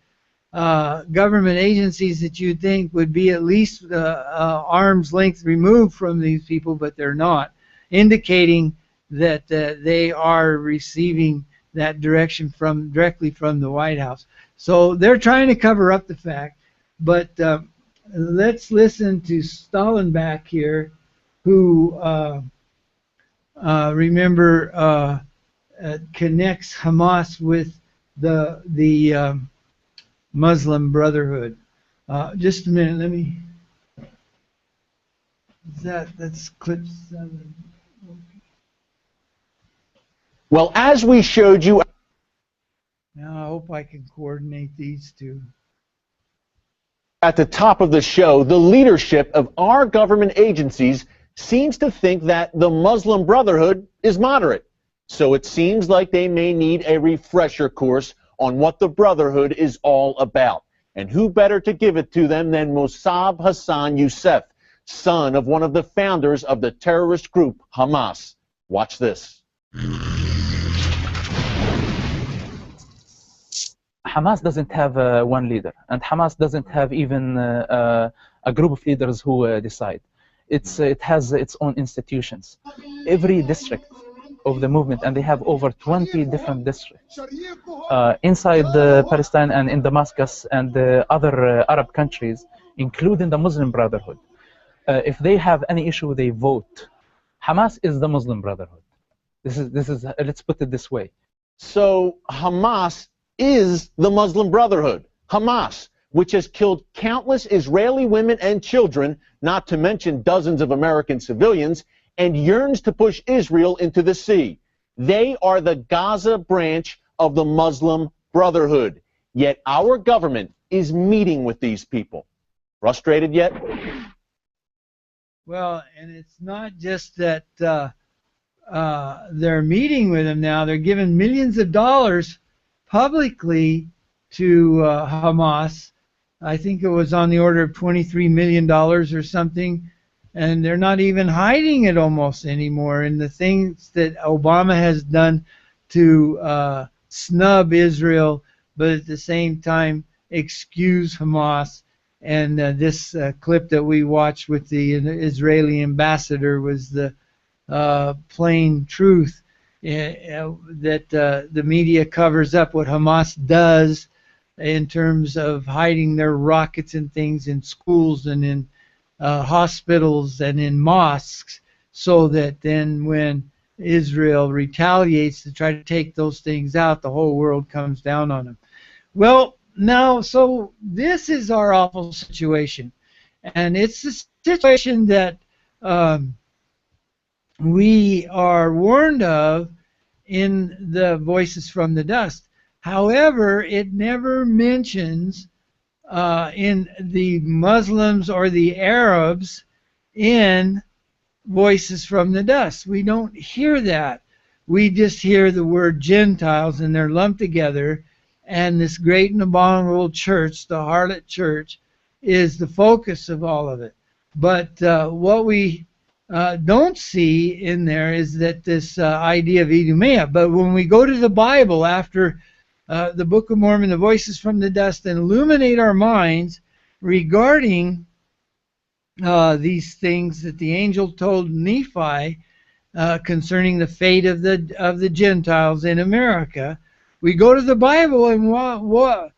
government agencies that you'd think would be at least arm's length removed from these people, but they're not, indicating that they are receiving that direction directly from the White House. So they're trying to cover up the fact. But let's listen to Stalenbach here, who remember connects Hamas with the Muslim Brotherhood. Just a minute, let me. That's clip 7. Well, as we showed you. Now I hope I can coordinate these two. At the top of the show, the leadership of our government agencies seems to think that the Muslim Brotherhood is moderate. So it seems like they may need a refresher course on what the Brotherhood is all about. And who better to give it to them than Mossab Hassan Youssef, son of one of the founders of the terrorist group Hamas. Watch this. Hamas doesn't have one leader, and Hamas doesn't have even a group of leaders who decide. It has its own institutions. Every district of the movement, and they have over 20 different districts inside Palestine and in Damascus and other Arab countries, including the Muslim Brotherhood. If they have any issue, they vote. Hamas is the Muslim Brotherhood. This is let's put it this way. So Hamas is the Muslim Brotherhood. Hamas, which has killed countless Israeli women and children, not to mention dozens of American civilians, and yearns to push Israel into the sea. They are the Gaza branch of the Muslim Brotherhood. Yet our government is meeting with these people. Frustrated yet? Well, and it's not just that they're meeting with them now. They're giving millions of dollars publicly to Hamas. I think it was on the order of $23 million or something. and they're not even hiding it almost anymore. And the things that Obama has done to snub Israel, but at the same time excuse Hamas. And this clip that we watched with the Israeli ambassador was the plain truth that the media covers up what Hamas does in terms of hiding their rockets and things in schools and in hospitals and in mosques, so that then when Israel retaliates to try to take those things out, the whole world comes down on them. Well, now, so this is our awful situation, and it's a situation that we are warned of in the Voices from the Dust. However, it never mentions in the Muslims or the Arabs in Voices from the Dust. We don't hear that. We just hear the word Gentiles, and they're lumped together, and this great and abominable church, the harlot church, is the focus of all of it. But what we don't see in there is that this idea of Idumea. But when we go to the Bible after the Book of Mormon, the Voices from the Dust, and illuminate our minds regarding these things that the angel told Nephi concerning the fate of the Gentiles in America, we go to the Bible, and what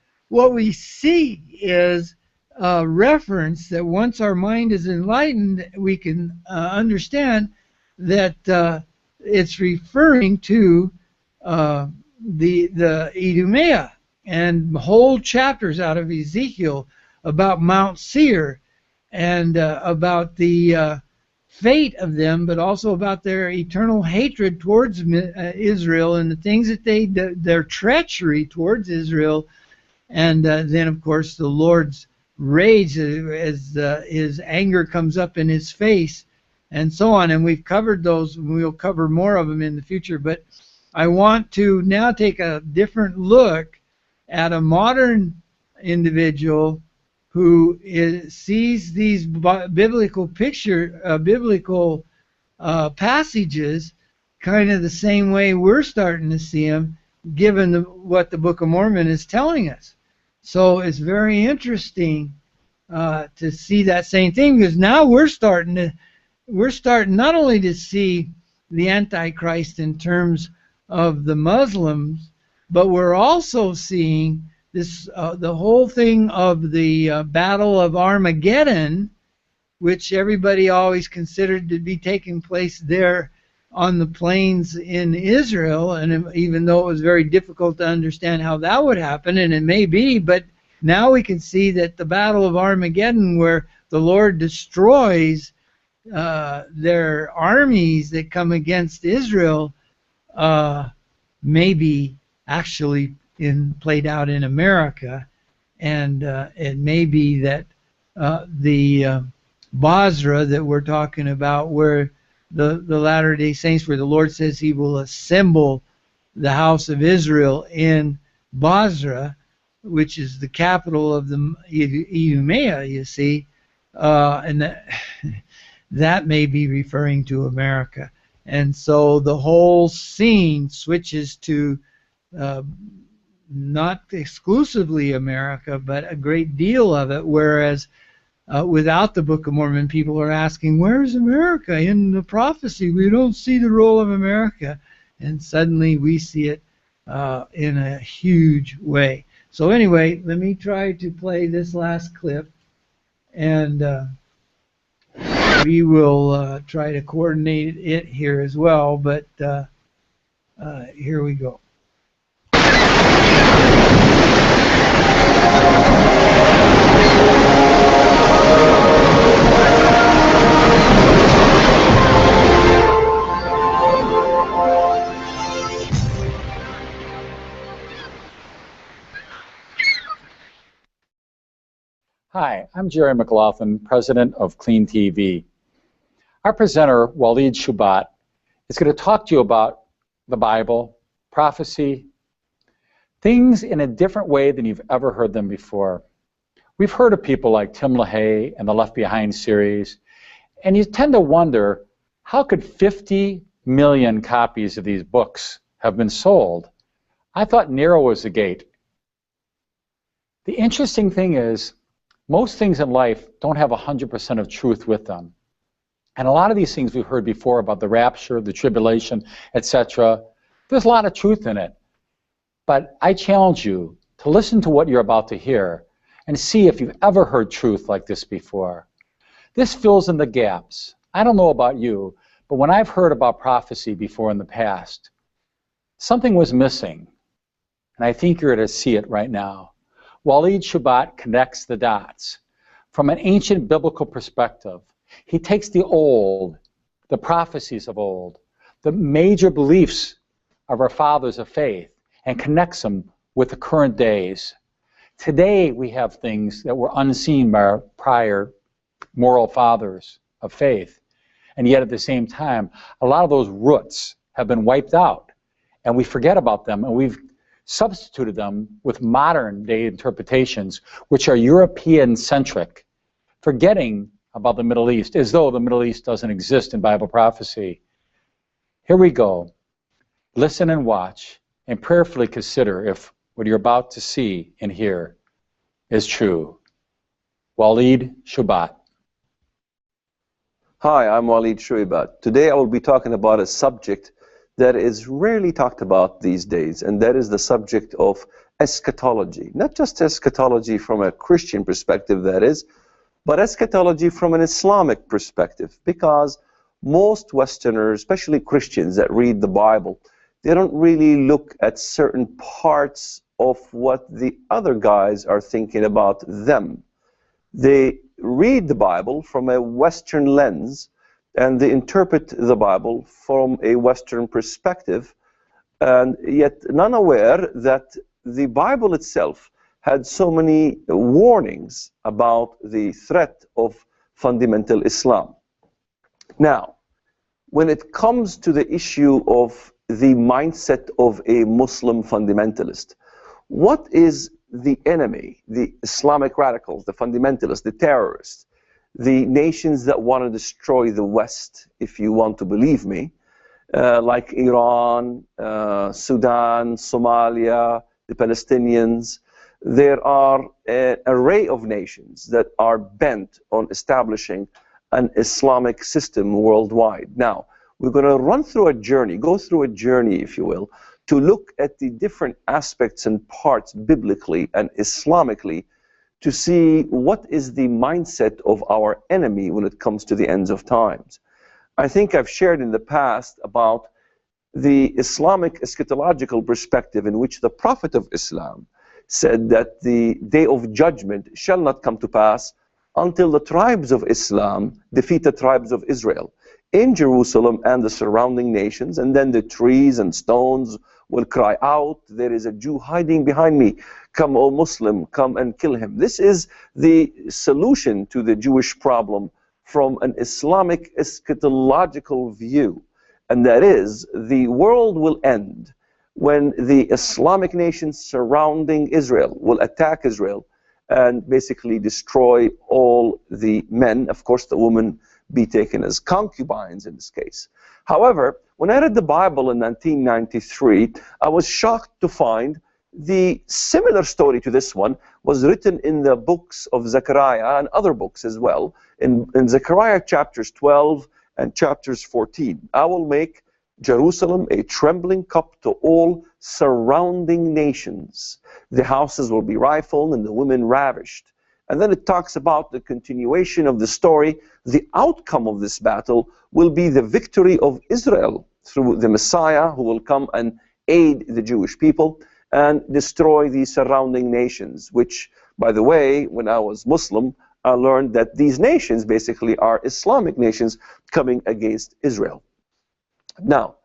we see is a reference that once our mind is enlightened, we can understand that it's referring to the Idumea, and whole chapters out of Ezekiel about Mount Seir and about the fate of them, but also about their eternal hatred towards Israel and the things that their treachery towards Israel, and then of course the Lord's rage as his anger comes up in his face, and so on. And we've covered those, and we'll cover more of them in the future. But I want to now take a different look at a modern individual who sees these biblical passages kind of the same way we're starting to see them, given what the Book of Mormon is telling us. So it's very interesting to see that same thing, because now we're starting not only to see the Antichrist in terms of the Muslims, but we're also seeing this the whole thing of the Battle of Armageddon, which everybody always considered to be taking place there on the plains in Israel, and even though it was very difficult to understand how that would happen, and it may be, but now we can see that the Battle of Armageddon, where the Lord destroys their armies that come against Israel, may be actually played out in America, and it may be that the Basra that we're talking about, where the Latter-day Saints, where the Lord says he will assemble the house of Israel in Basra, which is the capital of the Idumea, you see, and that may be referring to America. And so the whole scene switches to not exclusively America, but a great deal of it, whereas without the Book of Mormon, people are asking, where's America in the prophecy? We don't see the role of America. And suddenly we see it in a huge way. So anyway, let me try to play this last clip, and we will try to coordinate it here as well, but here we go. Hi, I'm Jerry McLaughlin, president of Clean TV. Our presenter, Waleed Shubat, is going to talk to you about the Bible, prophecy, things in a different way than you've ever heard them before. We've heard of people like Tim LaHaye and the Left Behind series, And you tend to wonder, how could 50 million copies of these books have been sold? I thought narrow was the gate. The interesting thing is, most things in life don't have 100% of truth with them. And a lot of these things we've heard before about the rapture, the tribulation, etc., there's a lot of truth in it. But I challenge you to listen to what you're about to hear and see if you've ever heard truth like this before. This fills in the gaps. I don't know about you, but when I've heard about prophecy before in the past, something was missing. And I think you're going to see it right now. Walid Shoebat connects the dots. From an ancient biblical perspective, he takes the old, the prophecies of old, the major beliefs of our fathers of faith, and connects them with the current days. Today we have things that were unseen by our prior moral fathers of faith. And yet at the same time, a lot of those roots have been wiped out. And we forget about them, and we've substituted them with modern day interpretations, which are European-centric, forgetting about the Middle East, as though the Middle East doesn't exist in Bible prophecy. Here we go. Listen and watch, and prayerfully consider if what you're about to see and hear is true. Walid Shoebat. Hi, I'm Walid Shoebat. Today I will be talking about a subject that is rarely talked about these days, and that is the subject of eschatology. Not just eschatology from a Christian perspective, that is, but eschatology from an Islamic perspective, because most Westerners, especially Christians that read the Bible, they don't really look at certain parts of what the other guys are thinking about them. They read the Bible from a Western lens, and they interpret the Bible from a Western perspective, and yet none aware that the Bible itself had so many warnings about the threat of fundamental Islam. Now, when it comes to the issue of the mindset of a Muslim fundamentalist, what is the enemy, the Islamic radicals, the fundamentalists, the terrorists, the nations that want to destroy the West, if you want to believe me, like Iran, Sudan, Somalia, the Palestinians? There are an array of nations that are bent on establishing an Islamic system worldwide. Now, we're going to run through a journey, go through a journey, if you will, to look at the different aspects and parts biblically and Islamically to see what is the mindset of our enemy when it comes to the ends of times. I think I've shared in the past about the Islamic eschatological perspective in which the Prophet of Islam said that the day of judgment shall not come to pass until the tribes of Islam defeat the tribes of Israel in Jerusalem and the surrounding nations, and then the trees and stones will cry out, "There is a Jew hiding behind me. Come, O Muslim, come and kill him." This is the solution to the Jewish problem from an Islamic eschatological view, and that is the world will end when the Islamic nations surrounding Israel will attack Israel and basically destroy all the men. Of course, the women be taken as concubines in this case. However, when I read the Bible in 1993, I was shocked to find the similar story to this one was written in the books of Zechariah and other books as well. In Zechariah chapters 12 and chapters 14, I will make Jerusalem a trembling cup to all surrounding nations. The houses will be rifled and the women ravished. And then it talks about the continuation of the story. The outcome of this battle will be the victory of Israel through the Messiah who will come and aid the Jewish people and destroy the surrounding nations, which, by the way, when I was Muslim, I learned that these nations basically are Islamic nations coming against Israel. Now,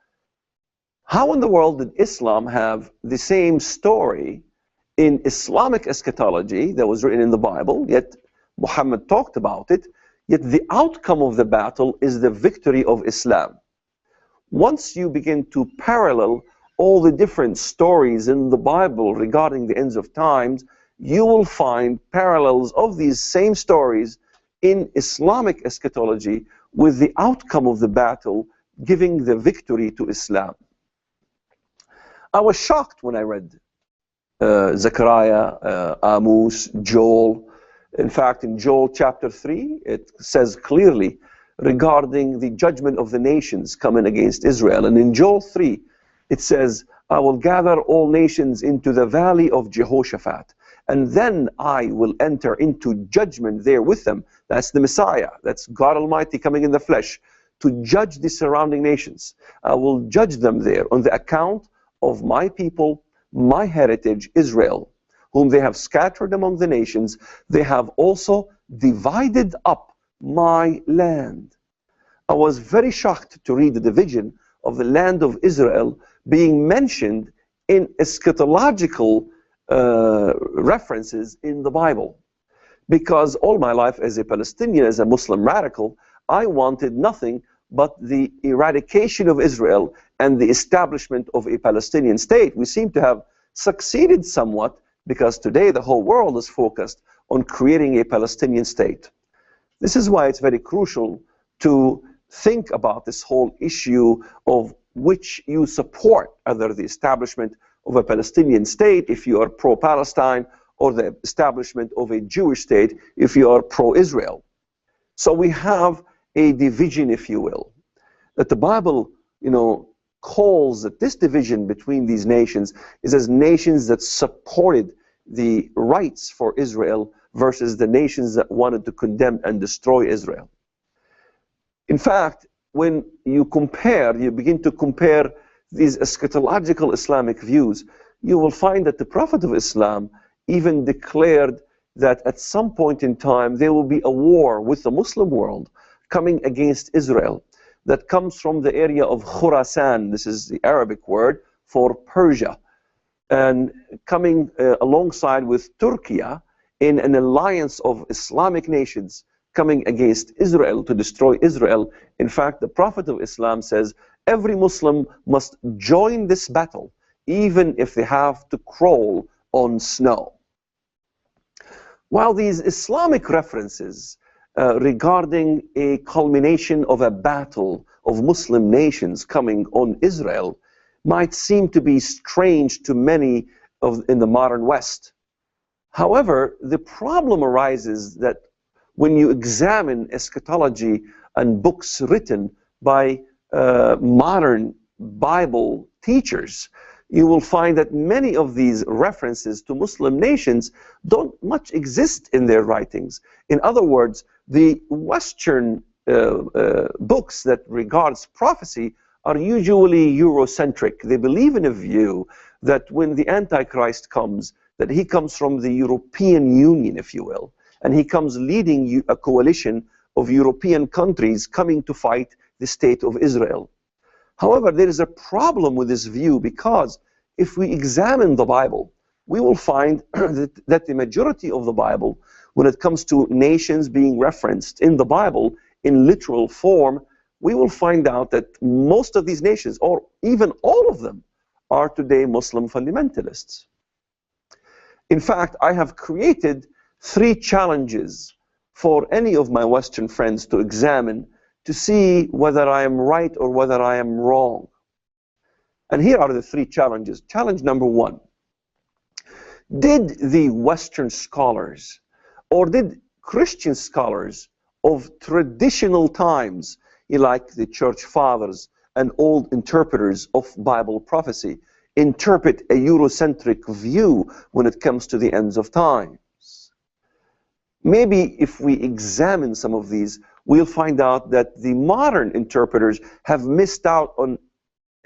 how in the world did Islam have the same story in Islamic eschatology that was written in the Bible, yet Muhammad talked about it, yet the outcome of the battle is the victory of Islam? Once you begin to parallel all the different stories in the Bible regarding the ends of times, you will find parallels of these same stories in Islamic eschatology, with the outcome of the battle giving the victory to Islam. I was shocked when I read Zechariah, Amos, Joel. In fact, in Joel chapter 3, it says clearly regarding the judgment of the nations coming against Israel. And in Joel 3, it says, I will gather all nations into the valley of Jehoshaphat, and then I will enter into judgment there with them. That's the Messiah. That's God Almighty coming in the flesh to judge the surrounding nations. I will judge them there on the account of my people, my heritage, Israel, whom they have scattered among the nations. They have also divided up my land. I was very shocked to read the division of the land of Israel being mentioned in eschatological references in the Bible. Because all my life as a Palestinian, as a Muslim radical, I wanted nothing but the eradication of Israel and the establishment of a Palestinian state. We seem to have succeeded somewhat, because today the whole world is focused on creating a Palestinian state. This is why it's very crucial to think about this whole issue of which you support, either the establishment of a Palestinian state if you are pro-Palestine, or the establishment of a Jewish state if you are pro-Israel. So we have a division, if you will, that the Bible, calls that this division between these nations is as nations that supported the rights for Israel versus the nations that wanted to condemn and destroy Israel. In fact, when you begin to compare these eschatological Islamic views, you will find that the Prophet of Islam even declared that at some point in time there will be a war with the Muslim world coming against Israel that comes from the area of Khurasan. This is the Arabic word for Persia, and coming alongside with Turkey in an alliance of Islamic nations coming against Israel to destroy Israel. In fact, the Prophet of Islam says every Muslim must join this battle, even if they have to crawl on snow. While these Islamic references regarding a culmination of a battle of Muslim nations coming on Israel might seem to be strange to many in the modern West. However, the problem arises that when you examine eschatology and books written by modern Bible teachers, you will find that many of these references to Muslim nations don't much exist in their writings. In other words, the Western books that regards prophecy are usually Eurocentric. They believe in a view that when the Antichrist comes, that he comes from the European Union, if you will, and he comes leading a coalition of European countries coming to fight the state of Israel. However, there is a problem with this view, because if we examine the Bible, we will find that the majority of the Bible, when it comes to nations being referenced in the Bible in literal form, we will find out that most of these nations, or even all of them, are today Muslim fundamentalists. In fact, I have created 3 challenges for any of my Western friends to examine to see whether I am right or whether I am wrong. And here are the 3 challenges. Challenge number 1. Did the Western scholars, or did Christian scholars of traditional times, like the church fathers and old interpreters of Bible prophecy, interpret a Eurocentric view when it comes to the ends of times? Maybe if we examine some of these, we'll find out that the modern interpreters have missed out on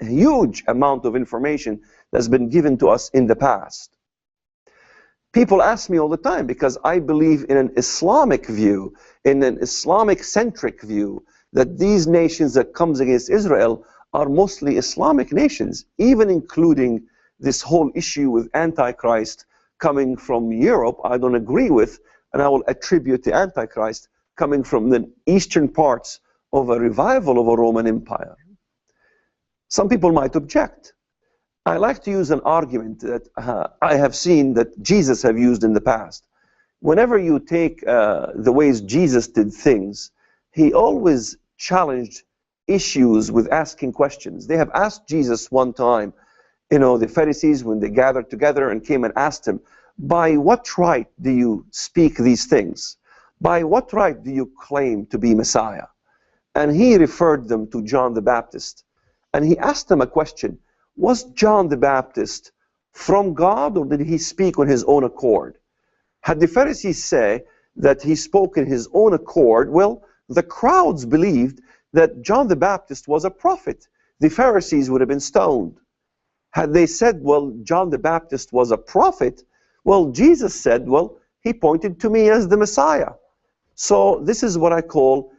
a huge amount of information that's been given to us in the past. People ask me all the time, because I believe in an Islamic view, in an Islamic-centric view, that these nations that comes against Israel are mostly Islamic nations, even including this whole issue with Antichrist coming from Europe. I don't agree with, and I will attribute the Antichrist coming from the eastern parts of a revival of a Roman Empire. Some people might object. I like to use an argument that I have seen that Jesus have used in the past. Whenever you take the ways Jesus did things, he always challenged issues with asking questions. They have asked Jesus one time, the Pharisees, when they gathered together and came and asked him, by what right do you speak these things? By what right do you claim to be Messiah? And he referred them to John the Baptist. And he asked them a question. Was John the Baptist from God, or did he speak on his own accord? Had the Pharisees say that he spoke in his own accord, well, the crowds believed that John the Baptist was a prophet. The Pharisees would have been stoned. Had they said, well, John the Baptist was a prophet, well, Jesus said, well, he pointed to me as the Messiah. So this is what I call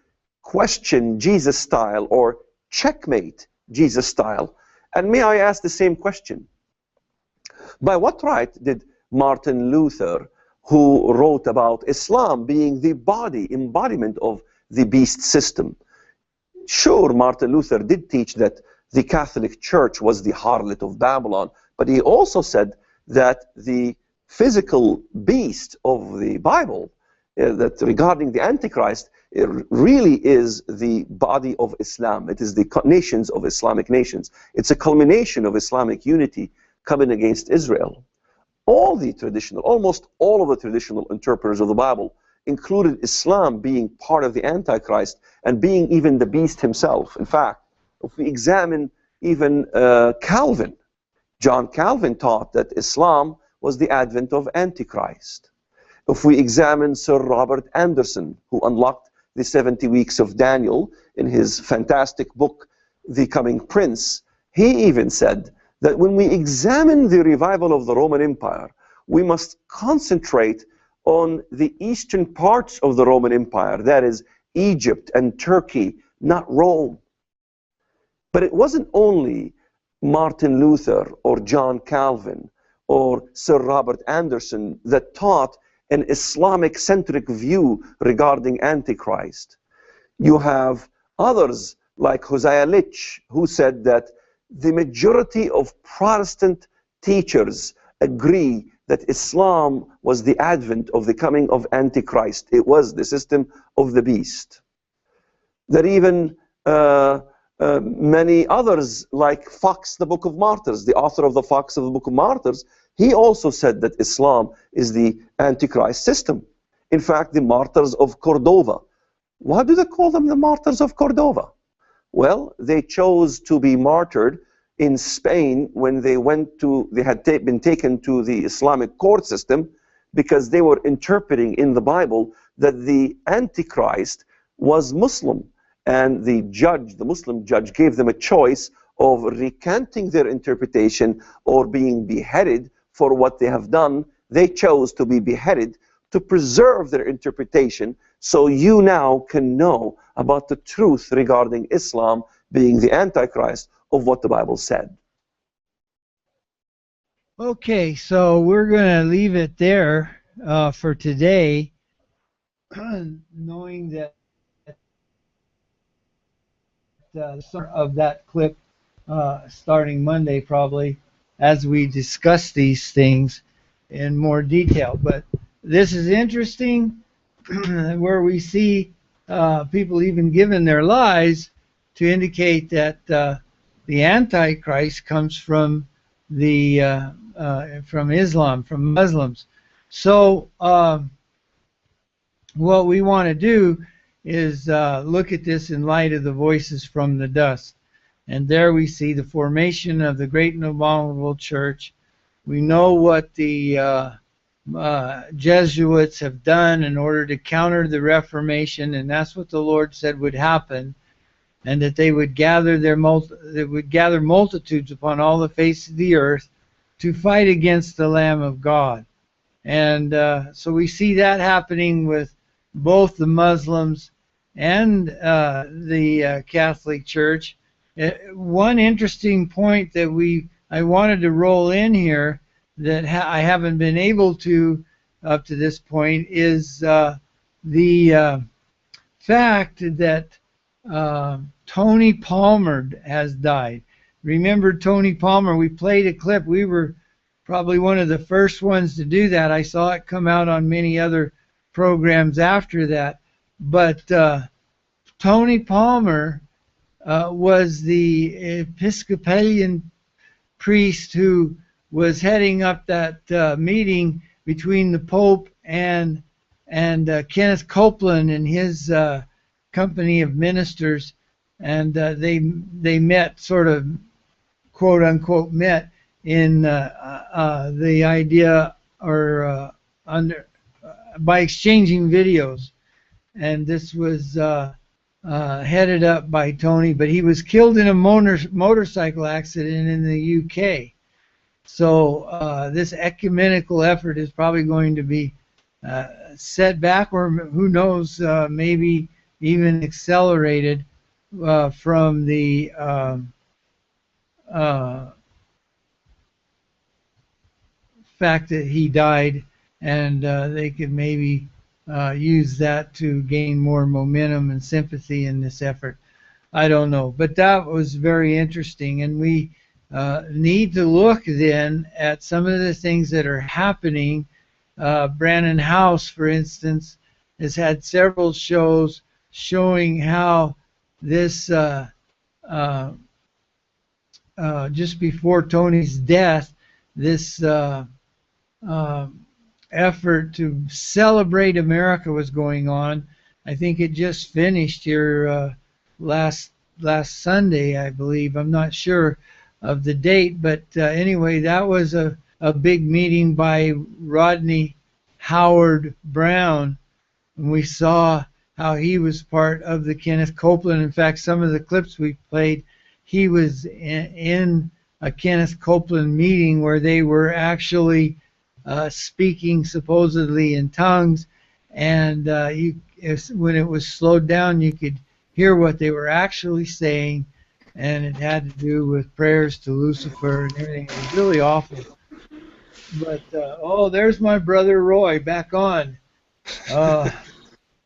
question Jesus style, or checkmate Jesus style. And may I ask the same question? By what right did Martin Luther, who wrote about Islam being the embodiment of the beast system? Sure, Martin Luther did teach that the Catholic Church was the harlot of Babylon, but he also said that the physical beast of the Bible, that regarding the Antichrist, it really is the body of Islam. It is the nations of Islamic nations. It's a culmination of Islamic unity coming against Israel. Almost all of the traditional interpreters of the Bible included Islam being part of the Antichrist and being even the beast himself. In fact, if we examine even Calvin, John Calvin taught that Islam was the advent of Antichrist. If we examine Sir Robert Anderson, who unlocked the 70 weeks of Daniel in his fantastic book, The Coming Prince, he even said that when we examine the revival of the Roman Empire, we must concentrate on the eastern parts of the Roman Empire, that is, Egypt and Turkey, not Rome. But it wasn't only Martin Luther or John Calvin or Sir Robert Anderson that taught an Islamic-centric view regarding Antichrist. You have others like Hosea Litch, who said that the majority of Protestant teachers agree that Islam was the advent of the coming of Antichrist. It was the system of the beast. That even many others, like Fox, the Book of Martyrs, the author of the Fox of the Book of Martyrs, he also said that Islam is the Antichrist system. In fact, the Martyrs of Cordova. Why do they call them the Martyrs of Cordova? Well, they chose to be martyred in Spain when they had been taken to the Islamic court system, because they were interpreting in the Bible that the Antichrist was Muslim. And the Muslim judge, gave them a choice of recanting their interpretation or being beheaded for what they have done. They chose to be beheaded to preserve their interpretation, so you now can know about the truth regarding Islam being the Antichrist of what the Bible said. Okay, so we're going to leave it there for today, knowing that some of that clip starting Monday probably, as we discuss these things in more detail. But this is interesting, where we see people even giving their lives to indicate that the Antichrist comes from from Islam, from Muslims. So what we want to do is look at this in light of the voices from the dust. And there we see the formation of the great and abominable church. We know what the Jesuits have done in order to counter the Reformation, and that's what the Lord said would happen, and that they would gather multitudes upon all the face of the earth to fight against the Lamb of God. And so we see that happening with both the Muslims and the Catholic Church. One interesting point that I wanted to roll in here that I haven't been able to up to this point is the fact that Tony Palmer has died. Remember Tony Palmer? We played a clip. We were probably one of the first ones to do that. I saw it come out on many other programs after that. But Tony Palmer was the Episcopalian priest who was heading up that meeting between the Pope and Kenneth Copeland and his company of ministers, and they met, sort of quote unquote met, in the idea or by exchanging videos, and this was headed up by Tony, but he was killed in a motorcycle accident in the UK. So this ecumenical effort is probably going to be set back, or who knows, maybe even accelerated from the fact that he died, and they could maybe use that to gain more momentum and sympathy in this effort. I don't know, but that was very interesting, and we need to look then at some of the things that are happening. Brannon House, for instance, has had several shows showing how this just before Tony's death, this effort to celebrate America was going on. I think it just finished here last Sunday, I believe. I'm not sure of the date, but anyway, that was a big meeting by Rodney Howard Brown, and we saw how he was part of the Kenneth Copeland. In fact, some of the clips we played, he was in a Kenneth Copeland meeting where they were actually speaking supposedly in tongues, and when it was slowed down, you could hear what they were actually saying, and it had to do with prayers to Lucifer and everything. It was really awful. But oh, there's my brother Roy back on.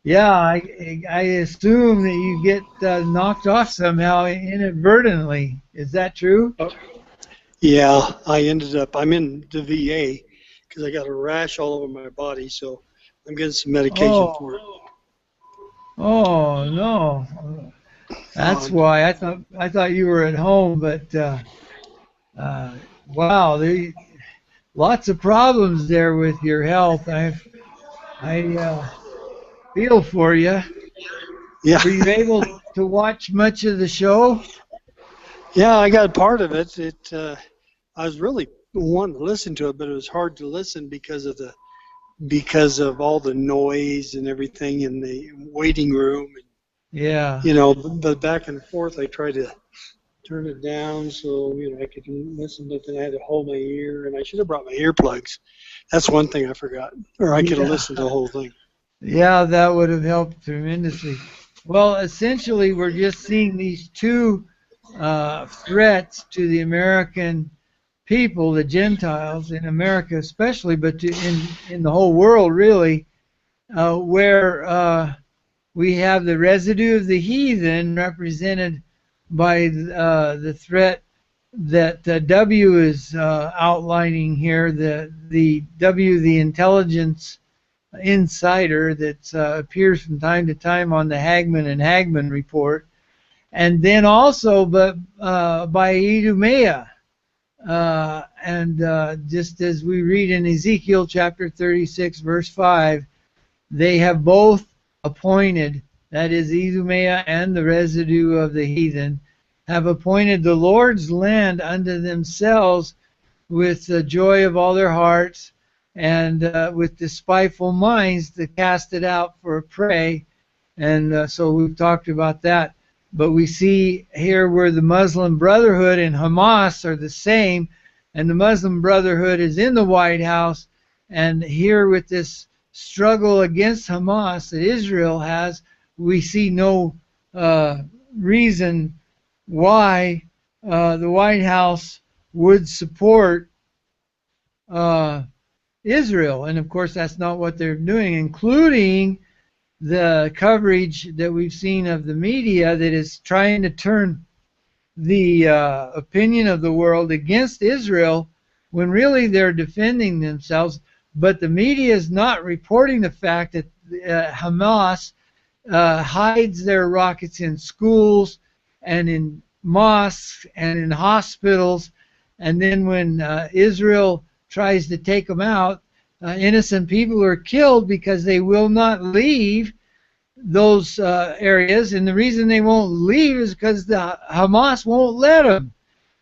Yeah, I assume that you get knocked off somehow inadvertently. Is that true? Yeah, I'm in the VA because I got a rash all over my body, so I'm getting some medication for it. Oh no, that's why I thought you were at home. But wow, lots of problems there with your health. I feel for you. Yeah. Were you able to watch much of the show? Yeah, I got part of it. I was really wanting to listen to it, but it was hard to listen because of all the noise and everything in the waiting room. And, yeah. You know, but back and forth, I tried to turn it down so I could listen, but then I had to hold my ear, and I should have brought my earplugs. That's one thing I forgot, or I could have listened to the whole thing. Yeah, that would have helped tremendously. Well, essentially, we're just seeing these two threats to the American people, the Gentiles in America especially, but in the whole world really, where we have the residue of the heathen represented by the threat that W is outlining here, the W, the intelligence insider that appears from time to time on the Hagmann and Hagmann Report, and then also by Idumea. And just as we read in Ezekiel chapter 36 verse 5, they have both appointed, that is Idumea and the residue of the heathen, have appointed the Lord's land unto themselves with the joy of all their hearts, and with despiteful minds to cast it out for a prey. And so we've talked about that. But we see here where the Muslim Brotherhood and Hamas are the same, and the Muslim Brotherhood is in the White House, and here with this struggle against Hamas that Israel has, we see no reason why the White House would support Israel. And of course that's not what they're doing, including the coverage that we've seen of the media that is trying to turn the opinion of the world against Israel when really they're defending themselves. But the media is not reporting the fact that Hamas hides their rockets in schools and in mosques and in hospitals, and then when Israel tries to take them out, innocent people are killed because they will not leave those areas, and the reason they won't leave is because the Hamas won't let them.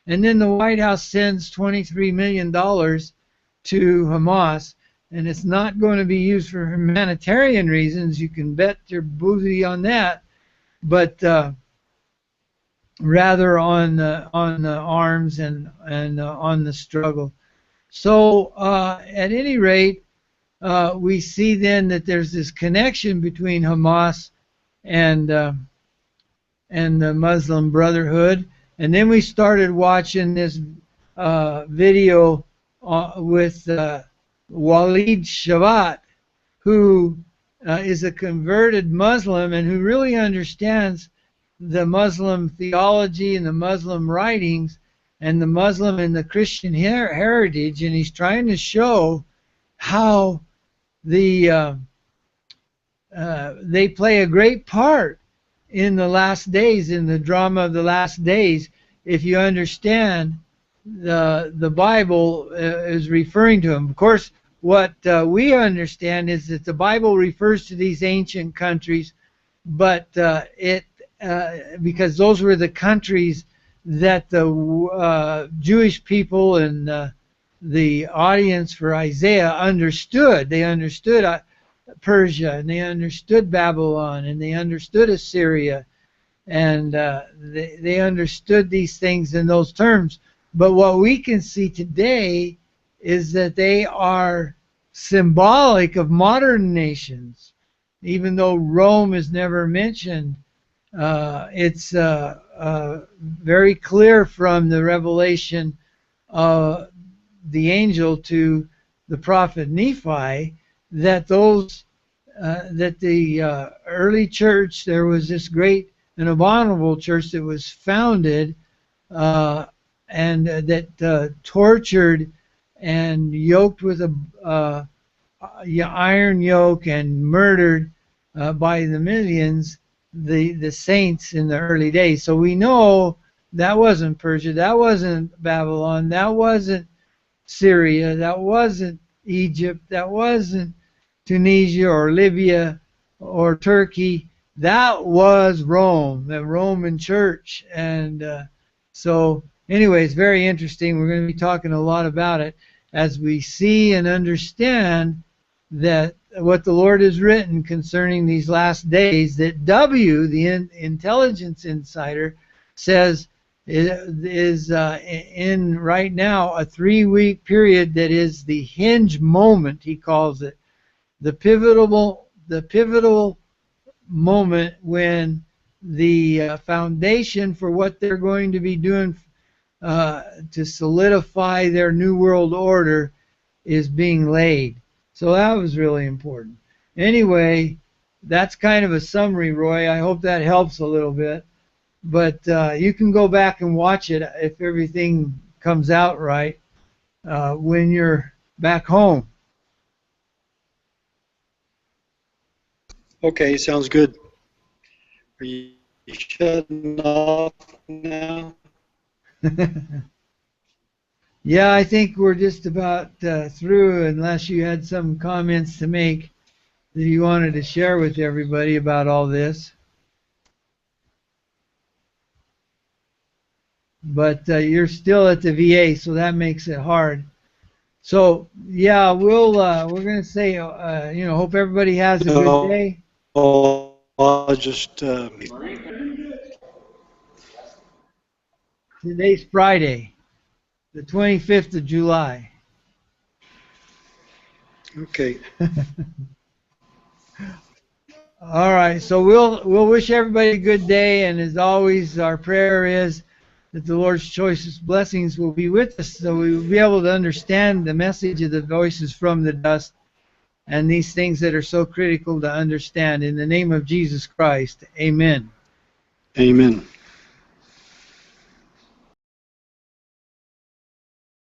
And then the White House sends $23 million to Hamas, and it's not going to be used for humanitarian reasons. You can bet your booty on that, but rather on arms and on the struggle. So at any rate, we see then that there's this connection between Hamas and the Muslim Brotherhood. And then we started watching this video with Walid Shavat, who is a converted Muslim and who really understands the Muslim theology and the Muslim writings and the Muslim and the Christian heritage, and he's trying to show how they play a great part in the last days, in the drama of the last days, if you understand the Bible is referring to them. Of course, what we understand is that the Bible refers to these ancient countries, but because those were the countries that the Jewish people and the audience for Isaiah understood. They understood Persia, and they understood Babylon, and they understood Assyria, and they understood these things in those terms. But what we can see today is that they are symbolic of modern nations. Even though Rome is never mentioned, it's very clear from the revelation of the angel to the prophet Nephi that that the early church, there was this great and abominable church that was founded and that tortured and yoked with a iron yoke and murdered by the millions the saints in the early days. So we know that wasn't Persia, that wasn't Babylon, that wasn't Syria, that wasn't Egypt, that wasn't Tunisia or Libya or Turkey. That was Rome, the Roman Church. And so anyway, it's very interesting. We're going to be talking a lot about it as we see and understand that what the Lord has written concerning these last days, that W, the intelligence insider, says is in right now a 3-week period that is the hinge moment, he calls it, the pivotal moment when the foundation for what they're going to be doing to solidify their new world order is being laid. So that was really important. Anyway, that's kind of a summary, Roy. I hope that helps a little bit. But you can go back and watch it if everything comes out right when you're back home. Okay, sounds good. Are you shutting off now? Yeah, I think we're just about through, unless you had some comments to make that you wanted to share with everybody about all this. But you're still at the VA, so that makes it hard. So yeah, we're going to say, hope everybody has a good day. Oh, I'll just. Today's Friday, the 25th of July. Okay. All right, so we'll wish everybody a good day, and as always, our prayer is that the Lord's choicest blessings will be with us, so we will be able to understand the message of the voices from the dust and these things that are so critical to understand. In the name of Jesus Christ, amen. Amen.